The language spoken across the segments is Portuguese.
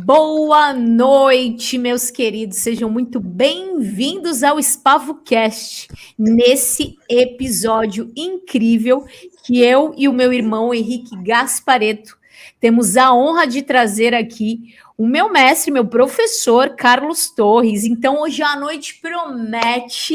Boa noite, meus queridos. Sejam muito bem-vindos ao SpavoCast. Nesse episódio incrível que eu e o meu irmão Henrique Gaspareto temos a honra de trazer aqui o meu mestre, meu professor, Carlos Torres. Então, hoje a noite promete.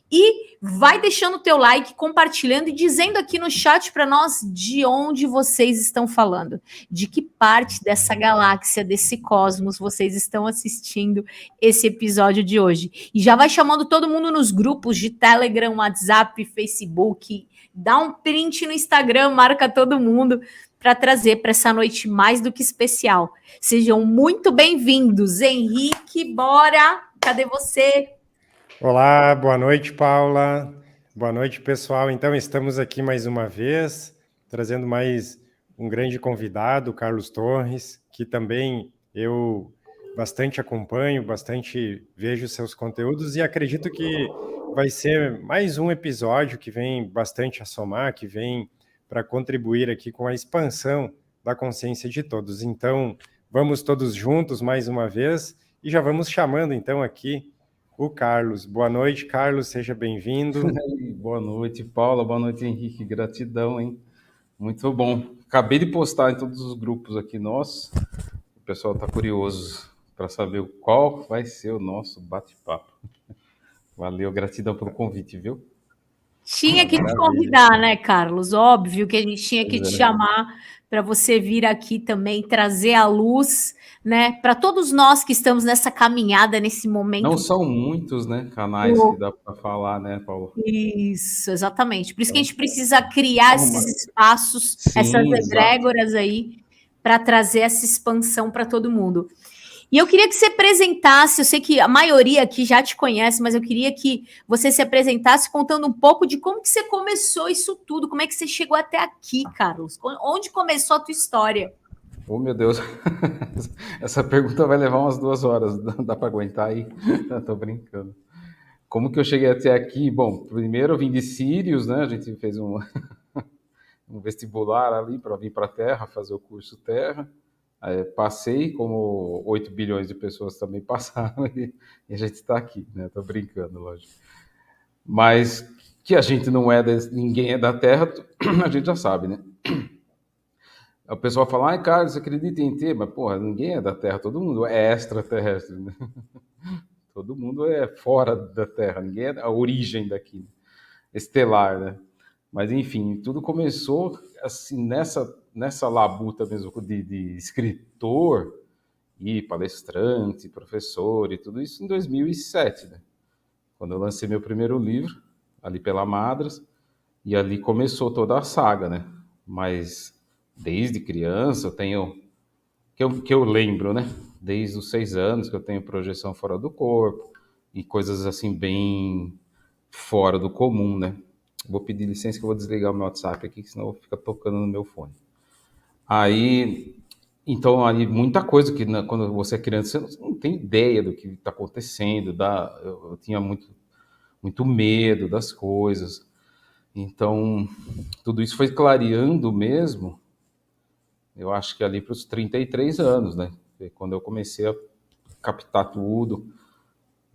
E vai deixando o teu like, compartilhando e dizendo aqui no chat para nós de onde vocês estão falando, de que parte dessa galáxia, desse cosmos vocês estão assistindo esse episódio de hoje. E já vai chamando todo mundo nos grupos de Telegram, WhatsApp, Facebook, dá um print no Instagram, marca todo mundo para trazer para essa noite mais do que especial. Sejam muito bem-vindos. Henrique, bora! Cadê você? Olá, boa noite, Paula. Boa noite, pessoal. Então, estamos aqui mais uma vez, trazendo mais um grande convidado, Carlos Torres, que também eu bastante acompanho, bastante vejo seus conteúdos e acredito que vai ser mais um episódio que vem bastante a somar, que vem para contribuir aqui com a expansão da consciência de todos. Então, vamos todos juntos mais uma vez e já vamos chamando, então, aqui o Carlos. Boa noite, Carlos, seja bem-vindo. Boa noite, Paula. Boa noite, Henrique. Gratidão, hein? Muito bom. Acabei de postar em todos os grupos aqui nossos. O pessoal está curioso para saber qual vai ser o nosso bate-papo. Valeu, gratidão pelo convite, viu? Tinha que te convidar, né, Carlos? Óbvio que a gente tinha que te chamar para você vir aqui também trazer a luz, né, para todos nós que estamos nessa caminhada, nesse momento. Não são muitos, né, canais que dá para falar, né, Paulo? Isso, exatamente. Por isso que a gente precisa criar esses espaços, Sim, essas egrégoras aí, para trazer essa expansão para todo mundo. E eu queria que você apresentasse, eu sei que a maioria aqui já te conhece, mas eu queria que você se apresentasse contando um pouco de como que você começou isso tudo, como é que você chegou até aqui, Carlos? Onde começou a tua história? Oh, meu Deus, essa pergunta vai levar umas 2 horas, dá para aguentar aí? Tô brincando. Como que eu cheguei até aqui? Bom, primeiro eu vim de Sírios, né? A gente fez um vestibular ali para vir para a Terra, fazer o curso Terra. Passei, como 8 bilhões de pessoas também passaram, e a gente está aqui, né? Tô brincando, lógico. Mas que a gente não é, ninguém é da Terra, a gente já sabe, né? O pessoal fala, ai, Carlos, você acredita em ter? Mas, porra, ninguém é da Terra, todo mundo é extraterrestre, né? Todo mundo é fora da Terra, ninguém é a origem daqui, estelar, né? Mas, enfim, tudo começou assim nessa labuta mesmo de escritor e palestrante, professor e tudo isso em 2007, né? Quando eu lancei meu primeiro livro, ali pela Madras, e ali começou toda a saga, né? Mas desde criança eu tenho, que eu lembro, né? Desde os 6 anos que eu tenho projeção fora do corpo e coisas assim bem fora do comum, né? Vou pedir licença que eu vou desligar o meu WhatsApp aqui, senão fica tocando no meu fone. Aí, então, aí muita coisa que quando você é criança, você não tem ideia do que está acontecendo. Eu tinha muito medo das coisas. Então, tudo isso foi clareando mesmo, eu acho que ali para os 33 anos, né? Quando eu comecei a captar tudo.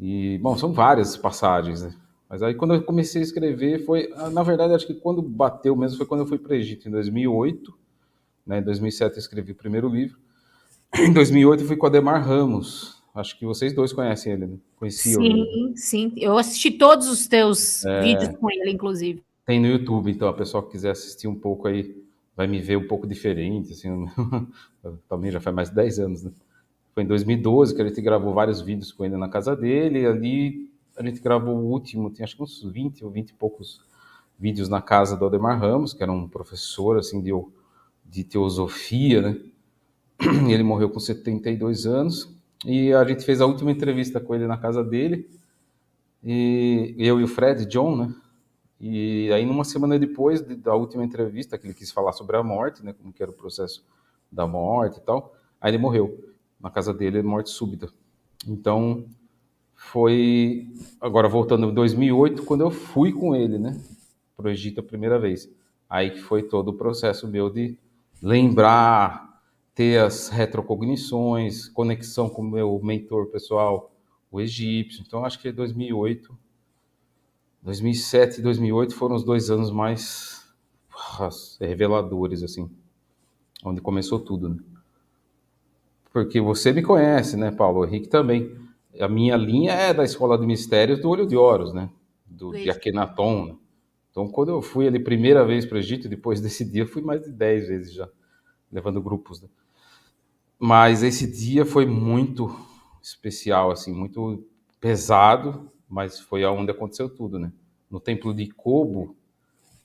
E, bom, são várias passagens, né? Mas aí quando eu comecei a escrever na verdade, acho que quando bateu mesmo foi quando eu fui para o Egito, em 2008, né? Em 2007 eu escrevi o primeiro livro. Em 2008 eu fui com o Adhemar Ramos. Acho que vocês dois conhecem ele, né? Conheciam ele. Sim, sim. Eu assisti todos os teus vídeos com ele, inclusive. Tem no YouTube, então a pessoa que quiser assistir um pouco aí vai me ver um pouco diferente, assim, também já faz mais de 10 anos, né? Foi em 2012 que a gente gravou vários vídeos com ele na casa dele, e ali a gente gravou o último, tem acho que uns 20 ou 20 e poucos vídeos na casa do Adhemar Ramos, que era um professor, assim, de teosofia, né? Ele morreu com 72 anos, e a gente fez a última entrevista com ele na casa dele, e eu e o Fred, John, né? E aí, numa semana depois da última entrevista, que ele quis falar sobre a morte, né? Como que era o processo da morte e tal, aí ele morreu. Na casa dele, morte súbita. Então, foi... Agora, voltando em 2008, quando eu fui com ele, né? Pro Egito a primeira vez. Aí que foi todo o processo meu de lembrar ter as retrocognições, conexão com o meu mentor pessoal, o egípcio. Então, acho que 2007 e 2008 foram os 2 anos mais reveladores, assim, onde começou tudo, né? Porque você me conhece, né, Paulo? O Henrique também. A minha linha é da Escola de Mistérios do Olho de Horus, né? De Akhenaton, né? Então, quando eu fui ali primeira vez para o Egito, depois desse dia, eu fui mais de 10 vezes já, levando grupos, né? Mas esse dia foi muito especial, assim, muito pesado, mas foi aonde aconteceu tudo, né? No Templo de Kobo,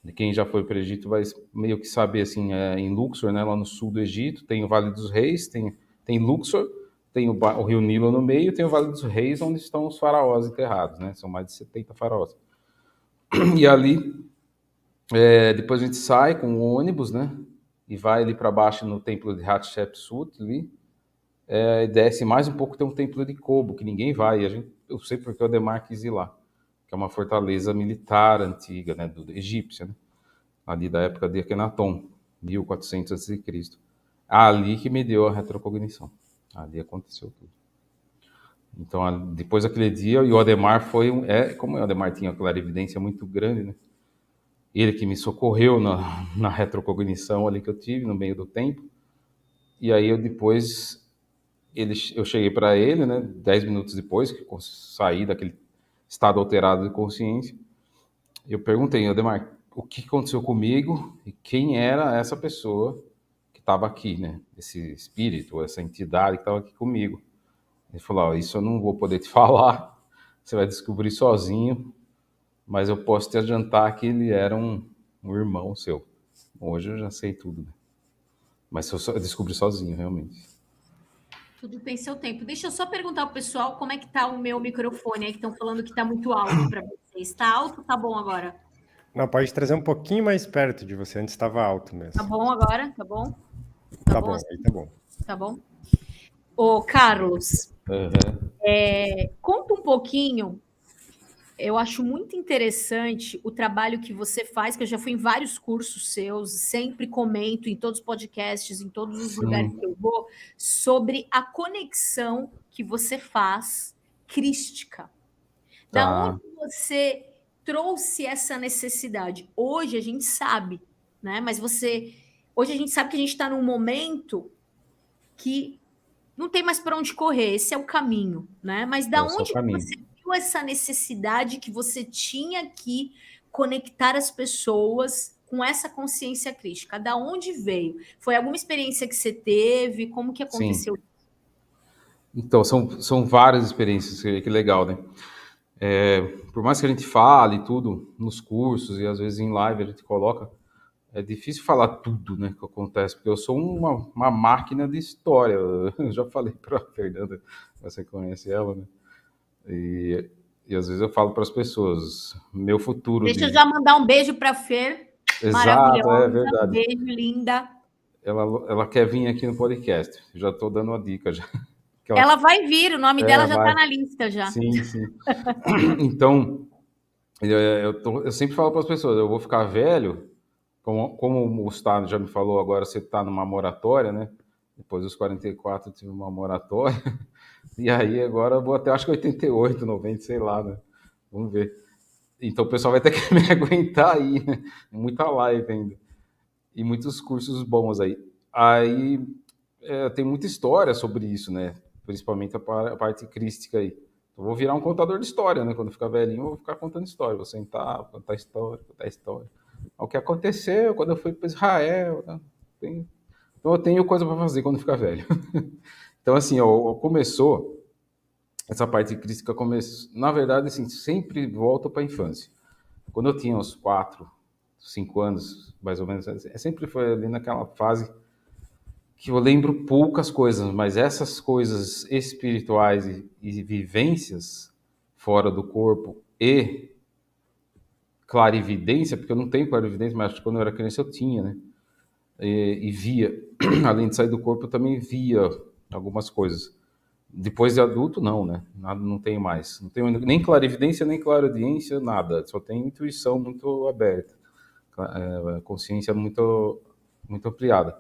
de quem já foi para o Egito vai meio que saber, assim, em Luxor, né, lá no sul do Egito, tem o Vale dos Reis, tem Luxor, tem o Rio Nilo no meio, tem o Vale dos Reis, onde estão os faraós enterrados, né? São mais de 70 faraós. E ali, depois a gente sai com o ônibus, né? E vai ali para baixo no templo de Hatshepsut, ali, e desce mais um pouco, tem um templo de Kobo, que ninguém vai. Eu sei porque o Ademar quis ir lá, que é uma fortaleza militar antiga, né? Do egípcia, né? Ali da época de Akhenaton, 1400 a.C. Ali que me deu a retrocognição. Ali aconteceu tudo. Então, depois daquele dia, e o Ademar foi como o Ademar tinha aquela evidência muito grande, né? Ele que me socorreu na retrocognição ali que eu tive no meio do tempo. E aí eu cheguei para ele, né, 10 minutos depois que eu saí daquele estado alterado de consciência. Eu perguntei, Ademar, o que aconteceu comigo e quem era essa pessoa que estava aqui, né? Esse espírito, essa entidade que estava aqui comigo. Ele falou, isso eu não vou poder te falar, você vai descobrir sozinho, mas eu posso te adiantar que ele era um irmão seu. Hoje eu já sei tudo, né? Mas eu descobri sozinho, realmente. Tudo tem seu tempo. Deixa eu só perguntar ao pessoal como é que tá o meu microfone aí, que estão falando que tá muito alto para vocês. Tá alto ou tá bom agora? Não, pode trazer um pouquinho mais perto de você. Antes estava alto mesmo. Tá bom agora? Tá bom? Tá bom, aí tá bom. Tá bom. Ô, Carlos, Uhum. conta um pouquinho. Eu acho muito interessante o trabalho que você faz, que eu já fui em vários cursos seus, sempre comento em todos os podcasts, em todos os lugares que eu vou, sobre a conexão que você faz crística. Da onde você trouxe essa necessidade? Hoje a gente sabe, né? Mas hoje a gente sabe que a gente está num momento que não tem mais para onde correr, esse é o caminho, né? Mas da Esse é o onde que caminho. você viu essa necessidade que você tinha que conectar as pessoas com essa consciência crítica? Da onde veio? Foi alguma experiência que você teve? Como que aconteceu? Sim. Então, são várias experiências, que legal, né? Por mais que a gente fale tudo nos cursos e às vezes em live a gente coloca, é difícil falar tudo, né, que acontece, porque eu sou uma máquina de história. Eu já falei para a Fernanda, você conhece ela, né? E às vezes eu falo para as pessoas, meu futuro Deixa eu já mandar um beijo para a Fer, Exato, maravilhosa, verdade. beijo, linda. Ela quer vir aqui no podcast, já estou dando uma dica já. Ela vai vir, o nome dela já vai. está na lista já. Sim. Então, eu sempre falo para as pessoas, eu vou ficar velho, como o Gustavo já me falou, agora você está numa moratória, né? Depois dos 44 eu tive uma moratória, e aí agora eu vou até, acho que 88, 90, sei lá, né? Vamos ver. Então o pessoal vai ter que me aguentar aí, né? Muita live ainda. E muitos cursos bons aí. Aí tem muita história sobre isso, né? Principalmente a parte crística aí. Eu vou virar um contador de história, né? Quando eu ficar velhinho, eu vou ficar contando história. Vou sentar, contar história. O que aconteceu quando eu fui para Israel. Né? Então eu tenho coisa para fazer quando ficar velho. Então, assim, começou, essa parte crítica começou, na verdade, assim, sempre volta para a infância. Quando eu tinha uns 4, 5 anos, mais ou menos, sempre foi ali naquela fase que eu lembro poucas coisas, mas essas coisas espirituais e vivências fora do corpo e clarividência, porque eu não tenho clarividência, mas quando eu era criança eu tinha, né? E via, além de sair do corpo, eu também via algumas coisas. Depois de adulto, não, né? Nada, não tenho mais. Não tenho nem clarividência, nem clareaudiência, nada. Só tenho intuição muito aberta. Consciência muito, muito ampliada.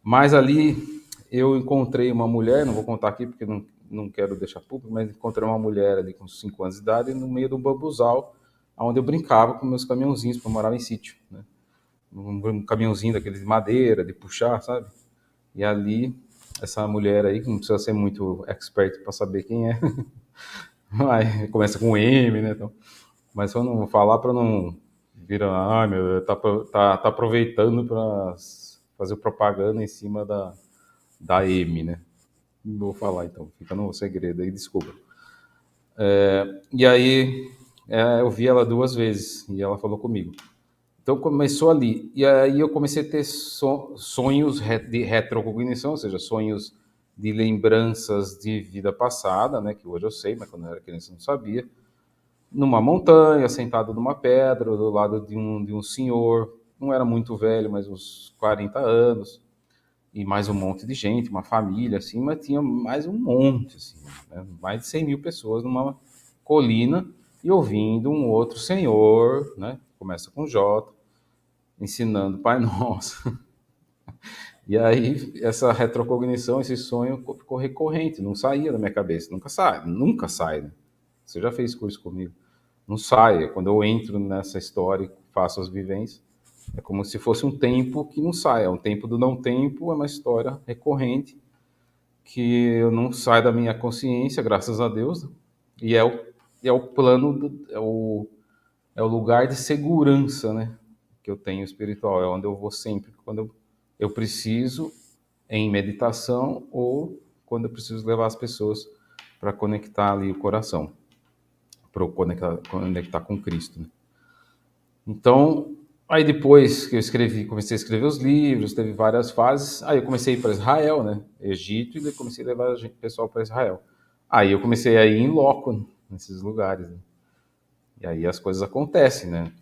Mas ali, eu encontrei uma mulher, não vou contar aqui porque não quero deixar público, mas encontrei uma mulher ali com 5 anos de idade no meio do bambuzal, onde eu brincava com meus caminhãozinhos, porque eu morava em sítio, né? Um caminhãozinho daquele de madeira, de puxar, sabe? E ali, essa mulher aí, que não precisa ser muito expert para saber quem é, mas começa com M, né? Então, mas eu não vou falar para não virar, ai meu Deus, tá aproveitando para fazer propaganda em cima da M, né? Não vou falar então, fica no segredo aí, desculpa. E aí eu vi ela 2 vezes e ela falou comigo. Então começou ali. E aí eu comecei a ter sonhos de retrocognição, ou seja, sonhos de lembranças de vida passada, né? Que hoje eu sei, mas quando eu era criança eu não sabia. Numa montanha, sentado numa pedra, do lado de um senhor, não era muito velho, mas uns 40 anos, e mais um monte de gente, uma família, assim, mas tinha mais um monte, assim, né? Mais de 100 mil pessoas numa colina, e ouvindo um outro senhor, né? Começa com J, ensinando Pai Nosso. E aí, essa retrocognição, esse sonho ficou recorrente, não saía da minha cabeça, nunca sai, né? Você já fez curso comigo? Não sai. Quando eu entro nessa história e faço as vivências, é como se fosse um tempo que não sai. É um tempo do não tempo, é uma história recorrente que eu não sai da minha consciência, graças a Deus. E é o plano, é o lugar de segurança, né? Que eu tenho espiritual. É onde eu vou sempre, quando eu preciso, em meditação ou quando eu preciso levar as pessoas para conectar ali o coração, para conectar com Cristo, né? Então, aí depois que eu comecei a escrever os livros, teve várias fases. Aí eu comecei a ir para Israel, né? Egito, e daí comecei a levar o pessoal para Israel. Aí eu comecei a ir em loco nesses lugares, né? E aí as coisas acontecem, né?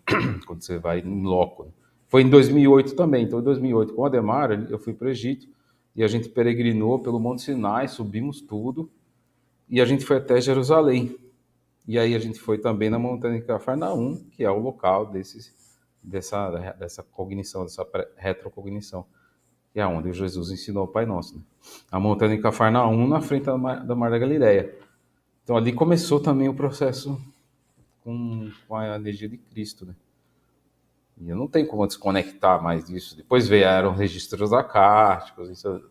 Quando você vai em loco. Foi em 2008 também. Então, em 2008, com o Ademar, eu fui para o Egito e a gente peregrinou pelo Monte Sinai, subimos tudo e a gente foi até Jerusalém. E aí a gente foi também na montanha de Cafarnaum, que é o local dessa cognição, dessa retrocognição, que é onde Jesus ensinou o Pai Nosso, né? A montanha de Cafarnaum, na frente da Mar da Galileia. Então ali começou também o processo com a energia de Cristo, né? E eu não tenho como desconectar mais disso. Depois vieram registros acásticos, isso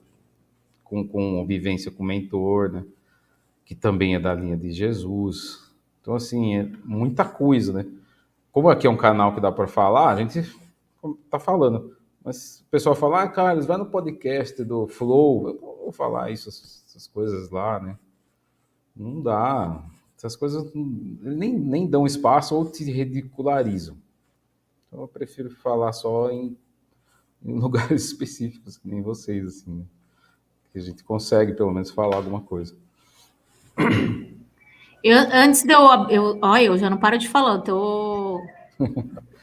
com vivência com o mentor, né? Que também é da linha de Jesus. Então, assim, é muita coisa, né? Como aqui é um canal que dá para falar, a gente tá falando. Mas o pessoal fala, Carlos, vai no podcast do Flow. Eu não vou falar essas coisas lá, né? Não dá. Essas coisas nem dão espaço ou te ridicularizam. Então eu prefiro falar só em lugares específicos, que nem vocês, assim, né? Que a gente consegue, pelo menos, falar alguma coisa. Antes de olha, eu já não paro de falar, eu tô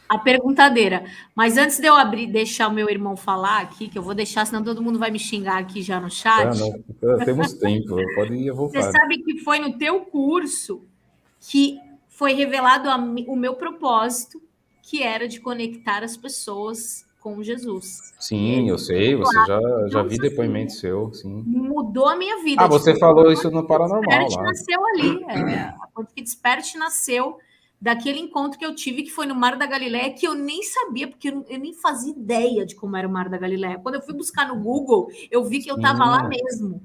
a perguntadeira. Mas antes de eu deixar o meu irmão falar aqui, que eu vou deixar, senão todo mundo vai me xingar aqui já no Ah, chat. não, temos tempo, pode ir à Você vontade. sabe que foi no teu curso que foi revelado o meu propósito, que era de conectar as pessoas com Jesus. Sim, eu sei, você já Então, vi isso depoimento assim, seu, sim. mudou a minha vida. Ah, Tipo, você falou isso no a Ponto que Paranormal Desperte lá. nasceu ali. A Ponto que Desperte nasceu daquele encontro que eu tive, que foi no Mar da Galileia, que eu nem sabia, porque eu nem fazia ideia de como era o Mar da Galileia. Quando eu fui buscar no Google, eu vi que eu estava lá Sim, mesmo.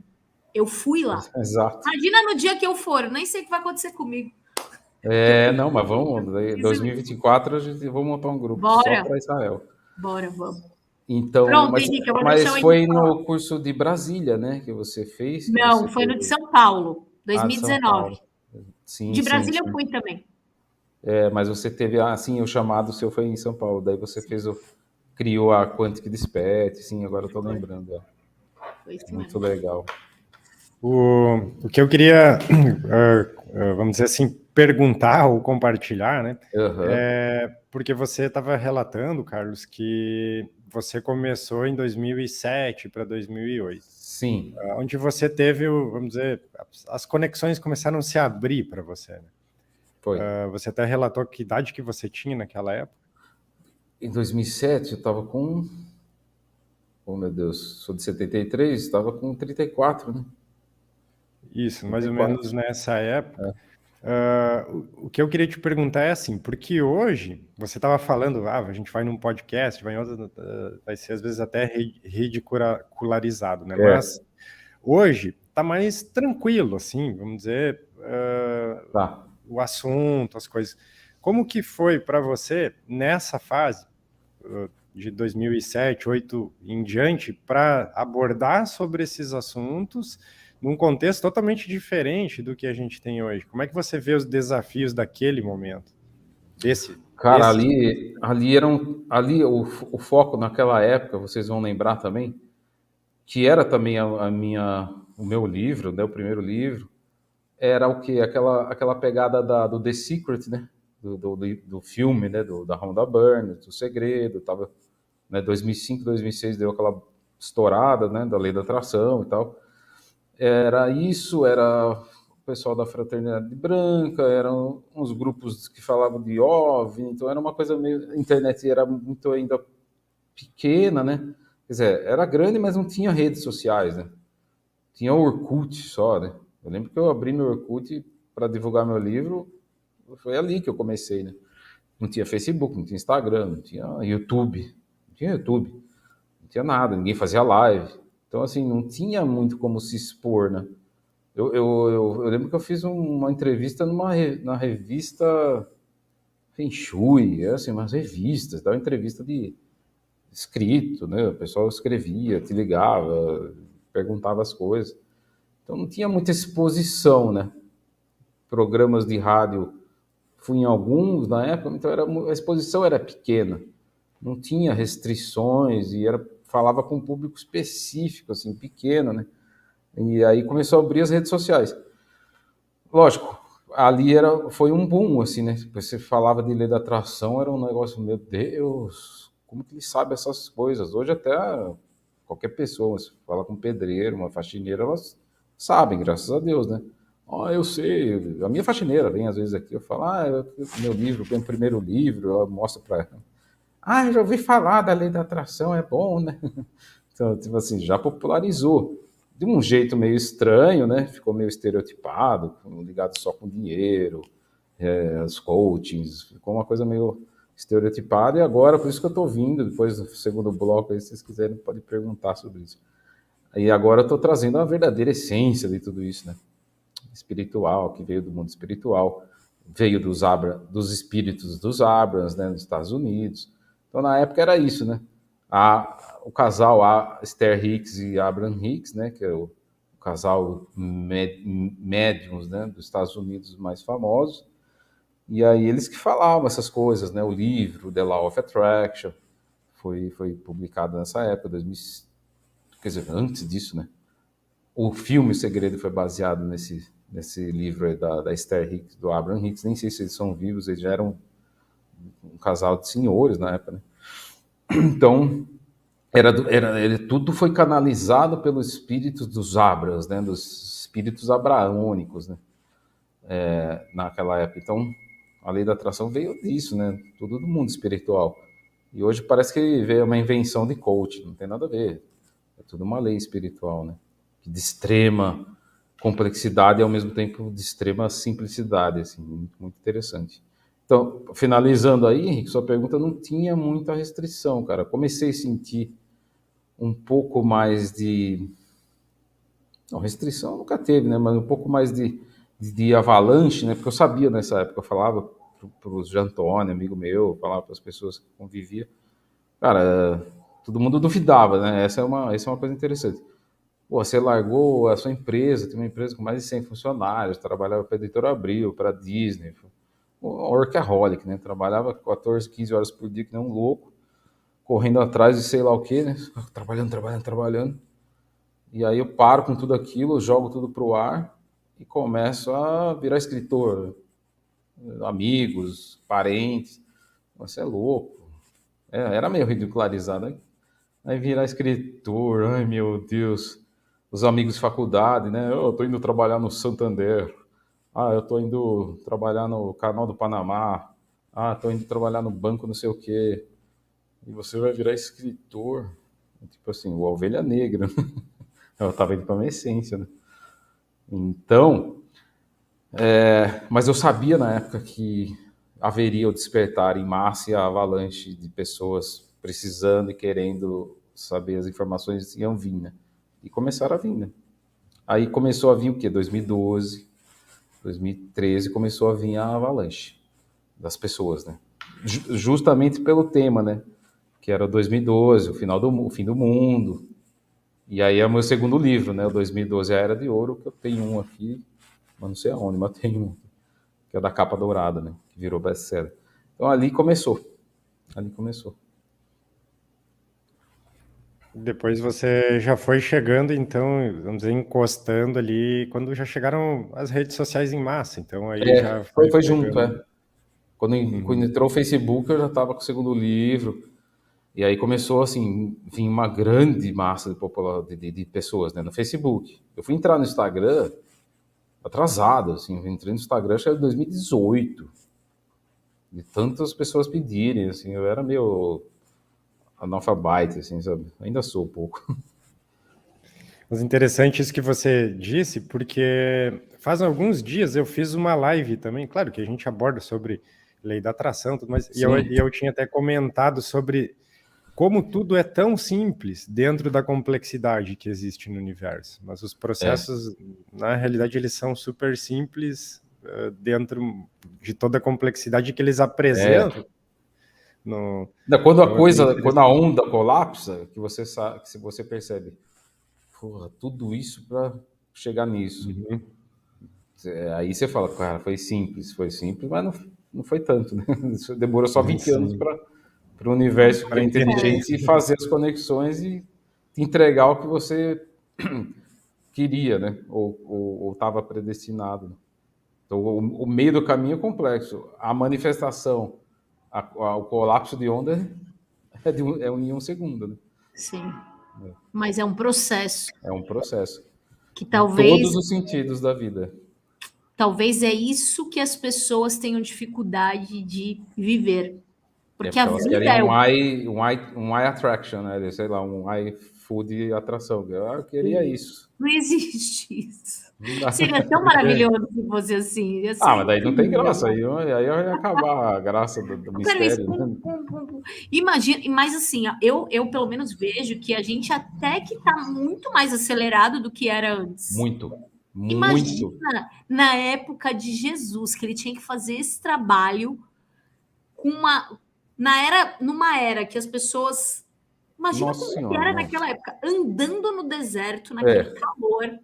Eu fui lá. exato. Imagina no dia que eu for, eu nem sei o que vai acontecer comigo. Não, mas vamos, em 2024 a gente vamos montar um grupo só Bora, para Israel. bora, vamos. Então, Pronto, mas, Henrique, eu vou deixar mas o Henrique foi falar. no curso de Brasília, né, que você fez, que Não, você foi no de teve. São Paulo, Ah, de São 2019. Paulo. Sim, De sim, Brasília eu sim. fui também. Mas você teve, assim, o chamado seu foi em São Paulo, daí você criou a Quantic Dispatch, sim, agora eu tô Foi, lembrando. foi isso Muito mesmo. legal. O que eu queria, vamos dizer assim, perguntar ou compartilhar, né? Aham. Porque você estava relatando, Carlos, que você começou em 2007 para 2008, Sim, onde você teve, vamos dizer, as conexões começaram a se abrir para você, né? foi. Você até relatou que idade que você tinha naquela época. Em 2007 eu estava com Oh, meu Deus, sou de 73, estava com 34, né? Isso, mais ou 34. menos nessa época. O que eu queria te perguntar é assim, porque hoje você estava falando, a gente vai num podcast, vai em outro, vai ser às vezes até ridicularizado, né? É, Mas hoje está mais tranquilo, assim, vamos dizer, tá. o assunto, as coisas. Como que foi para você nessa fase de 2007, 2008 em diante, para abordar sobre esses assuntos num contexto totalmente diferente do que a gente tem hoje? Como é que você vê os desafios daquele momento, Cara, desses? ali o foco naquela época, vocês vão lembrar também, que era também o meu livro, né, o primeiro livro, era o quê? Aquela pegada do The Secret, né? Do filme, né? Da Rhonda Byrne, do Segredo, tava, né? 2005, 2006 deu aquela estourada, né? Da Lei da Atração e tal. Era isso, era o pessoal da Fraternidade Branca, eram uns grupos que falavam de OVNI, então era uma coisa meio... A internet era muito ainda pequena, né? Quer dizer, era grande, mas não tinha redes sociais, né? Tinha o Orkut só, né? Eu lembro que eu abri meu Orkut para divulgar meu livro, foi ali que eu comecei, né? Não tinha Facebook, não tinha Instagram, não tinha YouTube, não tinha nada, ninguém fazia live. Então, assim, não tinha muito como se expor, né? Eu lembro que eu fiz uma entrevista na revista Feng Shui, assim, umas revistas, dava entrevista de escrito, né? O pessoal escrevia, te ligava, perguntava as coisas. Então não tinha muita exposição, né? Programas de rádio, fui em alguns na época, então a exposição era pequena, não tinha restrições e falava com um público específico, assim, pequeno, né? E aí começou a abrir as redes sociais. Lógico, ali foi um boom, assim, né? Você falava de lei da atração, era um negócio, meu Deus, como que ele sabe essas coisas? Hoje até qualquer pessoa, se fala com um pedreiro, uma faxineira, elas sabem, graças a Deus, né? Eu sei, a minha faxineira vem às vezes aqui, eu falo, meu livro, meu primeiro livro, ela mostra para ela. Eu já ouvi falar da lei da atração, é bom, né? Então, tipo assim, já popularizou. De um jeito meio estranho, né? Ficou meio estereotipado, ligado só com dinheiro, os coachings, ficou uma coisa meio estereotipada. E agora, por isso que eu estou vindo, depois do segundo bloco, aí, se vocês quiserem, pode perguntar sobre isso. E agora eu estou trazendo a verdadeira essência de tudo isso, né? Espiritual, que veio do mundo espiritual, veio dos espíritos dos Abrams, né? Nos Estados Unidos. Então, na época era isso, né? O casal Esther Hicks e Abraham Hicks, né, que é o casal médiums, né, dos Estados Unidos mais famosos, e aí eles que falavam essas coisas, né, o livro The Law of Attraction foi publicado nessa época, 2000, quer dizer, antes disso, né, o filme O Segredo foi baseado nesse livro aí da Esther Hicks, do Abraham Hicks, nem sei se eles são vivos, eles já eram um casal de senhores na época, né, então tudo foi canalizado pelos espíritos dos Abras, né, dos espíritos abraônicos, né, naquela época. Então, a lei da atração veio disso, né, tudo do mundo espiritual. E hoje parece que veio uma invenção de coach, não tem nada a ver. É tudo uma lei espiritual, né, de extrema complexidade e ao mesmo tempo de extrema simplicidade, assim, muito, muito interessante. Então, finalizando aí, Henrique, sua pergunta, não tinha muita restrição, cara. Comecei a sentir um pouco mais de. Não, restrição nunca teve, né? Mas um pouco mais de avalanche, né? Porque eu sabia nessa época, eu falava para o Jantone, amigo meu, falava para as pessoas que convivia. Cara, todo mundo duvidava, né? Essa é uma coisa interessante. Pô, você largou a sua empresa, tem uma empresa com mais de 100 funcionários, trabalhava para a Editora Abril, para a Disney, um workaholic, né? Trabalhava 14, 15 horas por dia, que nem um louco, correndo atrás de sei lá o quê, né? Trabalhando, trabalhando, trabalhando. E aí eu paro com tudo aquilo, jogo tudo pro ar e começo a virar escritor. Amigos, parentes. Você é louco. Era meio ridicularizado. Aí virar escritor, ai meu Deus. Os amigos de faculdade, né? Eu tô indo trabalhar no Santander. Eu tô indo trabalhar no Canal do Panamá. Tô indo trabalhar no banco não sei o quê. E você vai virar escritor. Tipo assim, a ovelha negra. Ela estava indo para uma essência, né? Então, mas eu sabia na época que haveria o despertar em massa e a avalanche de pessoas precisando e querendo saber as informações iam vir, né? E começaram a vir, né? Aí começou a vir o quê? 2012, 2013 começou a vir a avalanche das pessoas, né? Justamente pelo tema, né? Que era 2012, o fim do mundo. E aí é o meu segundo livro, né? O 2012, A Era de Ouro, que eu tenho um aqui, mas não sei aonde, mas tenho um, que é da capa dourada, né? Que virou best-seller. Então ali começou. Ali começou. Depois você já foi chegando, então, vamos dizer, encostando ali, quando já chegaram as redes sociais em massa, então aí já foi Foi junto, pegando. é. Quando Uhum. entrou o Facebook, eu já estava com o segundo livro. E aí começou, assim, vir uma grande massa de pessoas, né? No Facebook. Eu fui entrar no Instagram atrasado, assim. Eu entrei no Instagram, acho que era 2018. De tantas pessoas pedirem, assim. Eu era meio analfabete, assim, sabe? Ainda sou um pouco. Mas interessante isso que você disse, porque faz alguns dias eu fiz uma live também, claro que a gente aborda sobre lei da atração, tudo mais, Sim, e eu tinha até comentado sobre como tudo é tão simples dentro da complexidade que existe no universo. Mas os é. processos, na realidade, eles são super simples dentro de toda a complexidade que eles É. apresentam. No... Quando a Então é bem coisa, quando a interessante. onda colapsa, que você sabe, que você percebe, porra, tudo isso para chegar nisso. Uhum. Aí você fala, cara, foi simples, mas não foi tanto, né? Isso demorou só 20 anos Sim, para o universo, que para é entender. inteligente, fazer as conexões e te entregar o que você queria, né? Ou estava predestinado. Né? Então, o meio do caminho é complexo. A manifestação, o colapso de onda é em um segundo, né? Sim. Mas é um processo É um processo. que Em talvez todos os sentidos da vida. talvez é isso que as pessoas tenham dificuldade de viver. É Porque a porque elas vida querem é o. um eye attraction, né? Sei lá, um eye food atração. Eu queria isso. Não existe isso. Não dá. Seria tão Porque maravilhoso se fosse assim. Ia ser Mas daí não tem graça. incrível. Aí ia acabar a graça do Peraí, mistério. Né? imagina, mas assim, ó, eu pelo menos vejo que a gente até que está muito mais acelerado do que era antes. Muito. Muito. Imagina na época de Jesus, que ele tinha que fazer esse trabalho com numa era que as pessoas. Imagina Nossa como que senhora, era não. naquela época, andando no deserto, naquele É, calor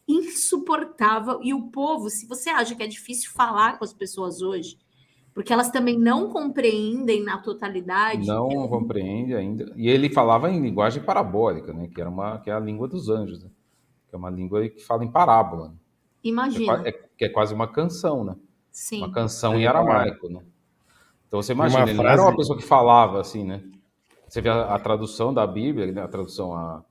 insuportável. E o povo, se você acha que é difícil falar com as pessoas hoje, porque elas também não compreendem na totalidade. não compreende ainda. E ele falava em linguagem parabólica, né? Que é a língua dos anjos, né? Que é uma língua que fala em parábola. Né? Imagina, Que é quase uma canção, né? Uma sim. canção em tem uma, aramaico, né? Então você tem uma imagina, ele não era uma frase. pessoa que falava assim, né? Você vê a tradução da Bíblia, né? A tradução,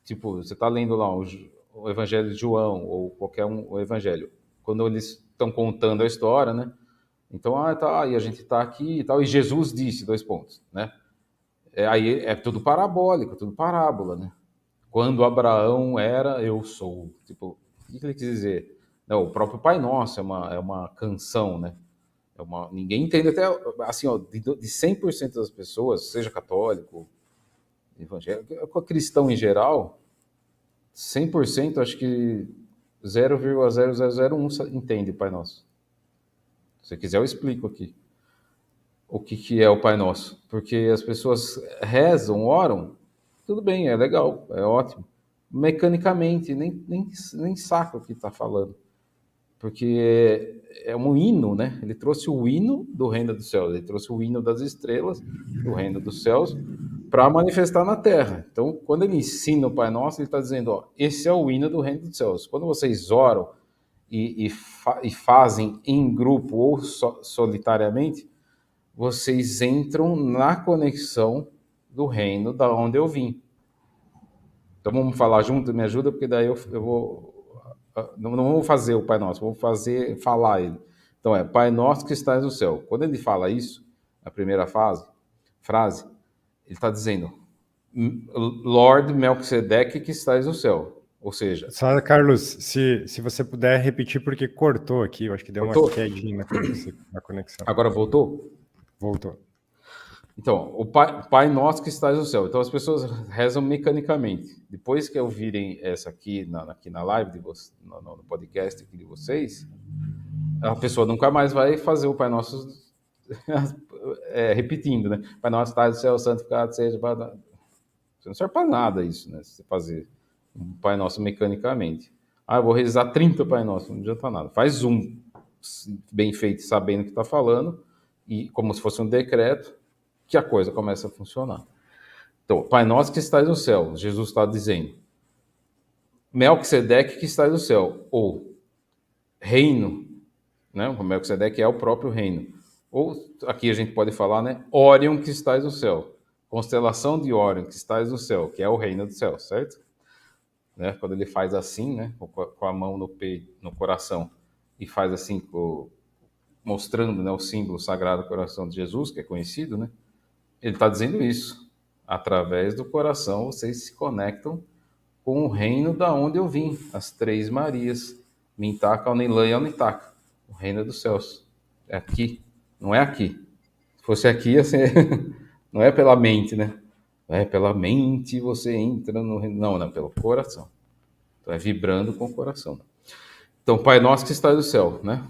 tipo, você está lendo lá o Evangelho de João ou qualquer o Evangelho, quando eles estão contando a história, né? Então, tá, e a gente está aqui e tal, e Jesus disse, dois pontos, né? Aí é tudo parabólico, tudo parábola, né? Quando Abraão era, eu sou. Tipo, o que ele quis dizer? Não, o próprio Pai Nosso é uma canção, né? Ninguém entende até, assim, ó, de 100% das pessoas, seja católico, evangélico, cristão em geral, 100% acho que 0,0001 entende o Pai Nosso. Se você quiser, eu explico aqui o que é o Pai Nosso. Porque as pessoas rezam, oram, tudo bem, é legal, é ótimo. Mecanicamente, nem saca o que está falando. Porque é um hino, né? Ele trouxe o hino do reino dos céus, ele trouxe o hino das estrelas, do reino dos céus, para manifestar na terra. Então, quando ele ensina o Pai Nosso, ele está dizendo: ó, esse é o hino do reino dos céus. Quando vocês oram e fazem em grupo ou solitariamente, vocês entram na conexão do reino da onde eu vim. Então vamos falar junto, me ajuda, porque daí eu vou. Não vamos fazer o Pai Nosso, vamos falar ele. Então Pai Nosso que estás no céu. Quando ele fala isso, a primeira frase, ele está dizendo: Lord Melquisedeque que estás no céu. Ou seja, Só, Carlos, se você puder repetir, porque cortou aqui, eu acho que deu uma voltou? quedinha na conexão. Agora voltou? Voltou. Então, o Pai Nosso que estás no céu. Então, as pessoas rezam mecanicamente. Depois que ouvirem essa aqui na live, no podcast aqui de vocês, a pessoa nunca mais vai fazer o Pai Nosso repetindo, né? Pai Nosso que estás no céu, santificado seja... Você não serve para nada isso, né? Você fazer um Pai Nosso mecanicamente. Eu vou rezar 30 Pai Nosso, não adianta nada. Faz um bem feito, sabendo o que está falando, e como se fosse um decreto, que a coisa começa a funcionar. Então, Pai Nosso que estás no céu, Jesus está dizendo. Melquisedeque que estás no céu, ou reino, né? O Melquisedeque é o próprio reino. Ou, aqui a gente pode falar, né? Órion que estás no céu. Constelação de Órion que estás no céu, que é o reino do céu, certo? Né? Quando ele faz assim, né? Com a mão no peito, no coração, e faz assim, mostrando, né, o símbolo sagrado do coração de Jesus, que é conhecido, né? Ele está dizendo isso. Através do coração, vocês se conectam com o reino da onde eu vim, as três Marias, Mintaca, Onilã e Onitaca, o reino dos céus. É aqui, não é aqui. Se fosse aqui, ia ser... não é pela mente, né? Não é pela mente você entra no reino. Não, não, pelo coração. Então é vibrando com o coração. Então, Pai Nosso que está no céu, né?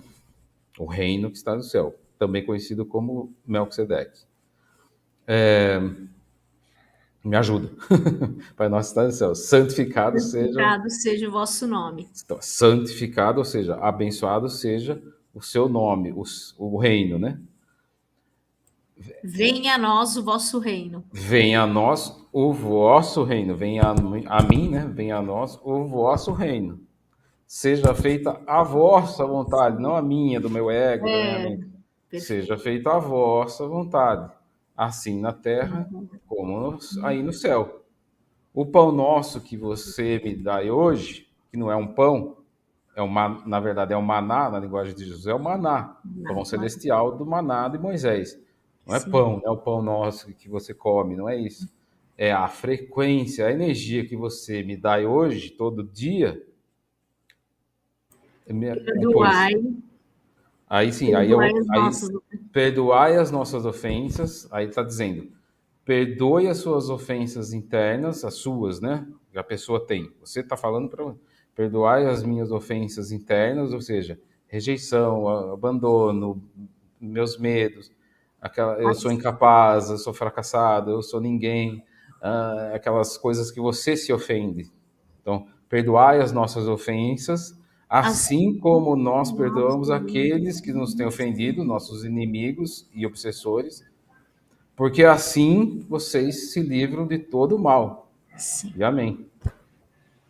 O reino que está no céu, também conhecido como Melquisedeque. Me ajuda. Pai Nosso que está no céu. Santificado seja o vosso nome. Então, santificado, ou seja, abençoado seja o seu nome, o reino, né? Venha a nós o vosso reino. Venha a nós o vosso reino. Venha a mim, né? Venha a nós o vosso reino. Seja feita a vossa vontade, não a minha, do meu ego, da minha mente. Seja feita a vossa vontade, assim na terra como aí no céu. O pão nosso que você me dá hoje, que não é um pão, na verdade é um maná, na linguagem de Jesus, é o maná, pão celestial do maná de Moisés. Não é pão, não é o pão nosso que você come, não é isso. É a frequência, a energia que você me dá hoje, todo dia. Perdoai. Aí sim, perdoai as nossas ofensas. Aí está dizendo, perdoe as suas ofensas internas, as suas, né? Que a pessoa tem. Você está falando para perdoai as minhas ofensas internas, ou seja, rejeição, abandono, meus medos, eu sou incapaz, eu sou fracassado, eu sou ninguém, aquelas coisas que você se ofende. Então, perdoai as nossas ofensas, assim como nós perdoamos aqueles que nos têm ofendido, nossos inimigos e obsessores, porque assim vocês se livram de todo o mal. Sim. E amém.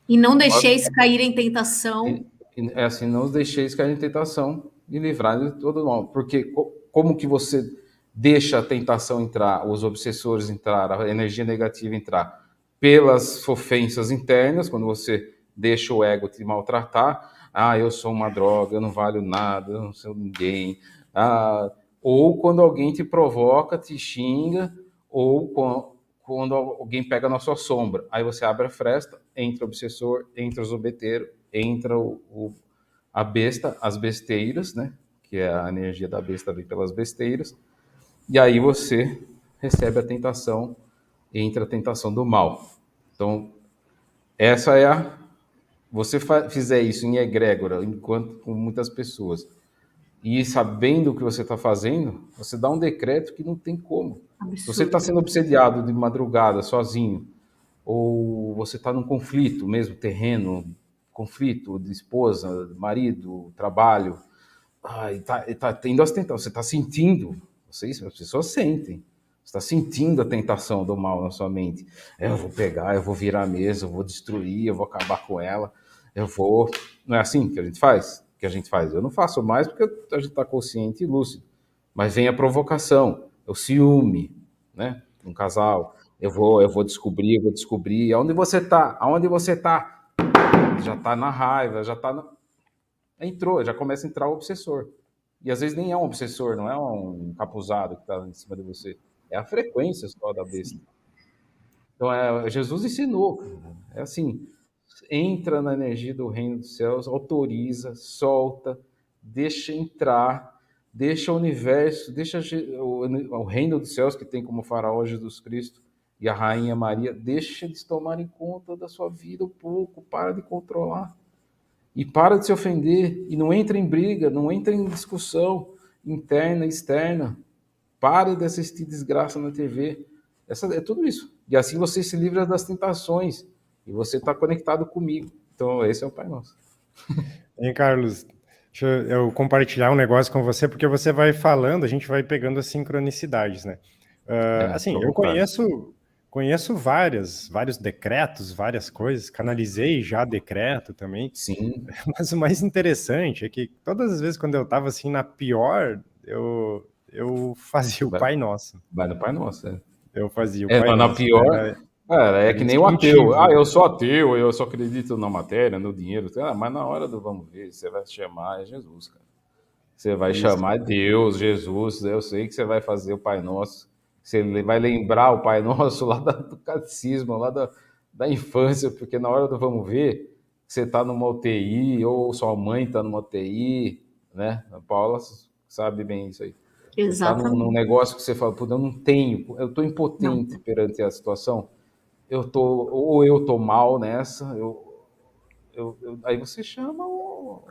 E não deixeis cair em tentação. É assim, não os deixeis cair em tentação e livrar de todo o mal. Porque como que você deixa a tentação entrar, os obsessores entrar, a energia negativa entrar? Pelas ofensas internas, quando você deixa o ego te maltratar. Eu sou uma droga, eu não valho nada, eu não sou ninguém. Ou quando alguém te provoca, te xinga, ou quando alguém pega na sua sombra. Aí você abre a fresta, entra o obsessor, entra o zombeteiro, entra a besta, as besteiras, né? Que é a energia da besta vem pelas besteiras. E aí você recebe a tentação, entra a tentação do mal. Então, essa é você fizer isso em egrégora, enquanto com muitas pessoas, e sabendo o que você está fazendo, você dá um decreto que não tem como. Absurdo. Se você está sendo obsediado de madrugada, sozinho, ou você está num conflito mesmo, terreno, conflito de esposa, marido, trabalho, tá tendo as tentações, você está sentindo, as pessoas sentem, você está sentindo a tentação do mal na sua mente. Eu vou pegar, eu vou virar a mesa, eu vou destruir, eu vou acabar com ela, não é assim que a gente faz? Eu não faço mais porque a gente está consciente e lúcido. Mas vem a provocação, o ciúme, né? Um casal. Eu vou descobrir. Aonde você está? Já está na raiva, entrou, já começa a entrar o obsessor. E às vezes nem é um obsessor, não é um capuzado que está em cima de você. É a frequência só da besta. Então, Jesus ensinou, cara. É assim, entra na energia do reino dos céus, autoriza, solta, deixa entrar, deixa o universo, deixa o reino dos céus, que tem como faraó Jesus Cristo e a rainha Maria, deixa eles tomarem conta da sua vida um pouco, para de controlar. E para de se ofender, e não entra em briga, não entra em discussão interna e externa. Pare de assistir desgraça na TV. É tudo isso. E assim você se livra das tentações. E você está conectado comigo. Então, esse é o Pai Nosso. Hein, Carlos, deixa eu compartilhar um negócio com você, porque você vai falando, a gente vai pegando as sincronicidades, né? Assim, Fica à eu vontade. conheço vários decretos, várias coisas, canalizei já decreto também, Sim, mas o mais interessante é que todas as vezes quando eu estava assim na pior, eu fazia o vai, Pai Nosso. vai no Pai Nosso. Eu fazia o É, Pai na Nosso. pior, cara, é Era que nem o ateu. instintivo. Eu sou ateu, eu só acredito na matéria, no dinheiro. Mas na hora do vamos ver, você vai chamar Jesus, cara. Você vai Isso. chamar Deus, Jesus. Eu sei que você vai fazer o Pai Nosso. Você vai lembrar o Pai Nosso lá do catecismo, lá da infância, porque na hora do vamos ver, você está numa UTI, ou sua mãe está numa UTI, né? A Paula sabe bem isso aí. Você está num Exatamente. negócio que você fala, pô, eu não tenho, eu estou Não. impotente perante a situação, ou eu tô mal nessa, aí você chama o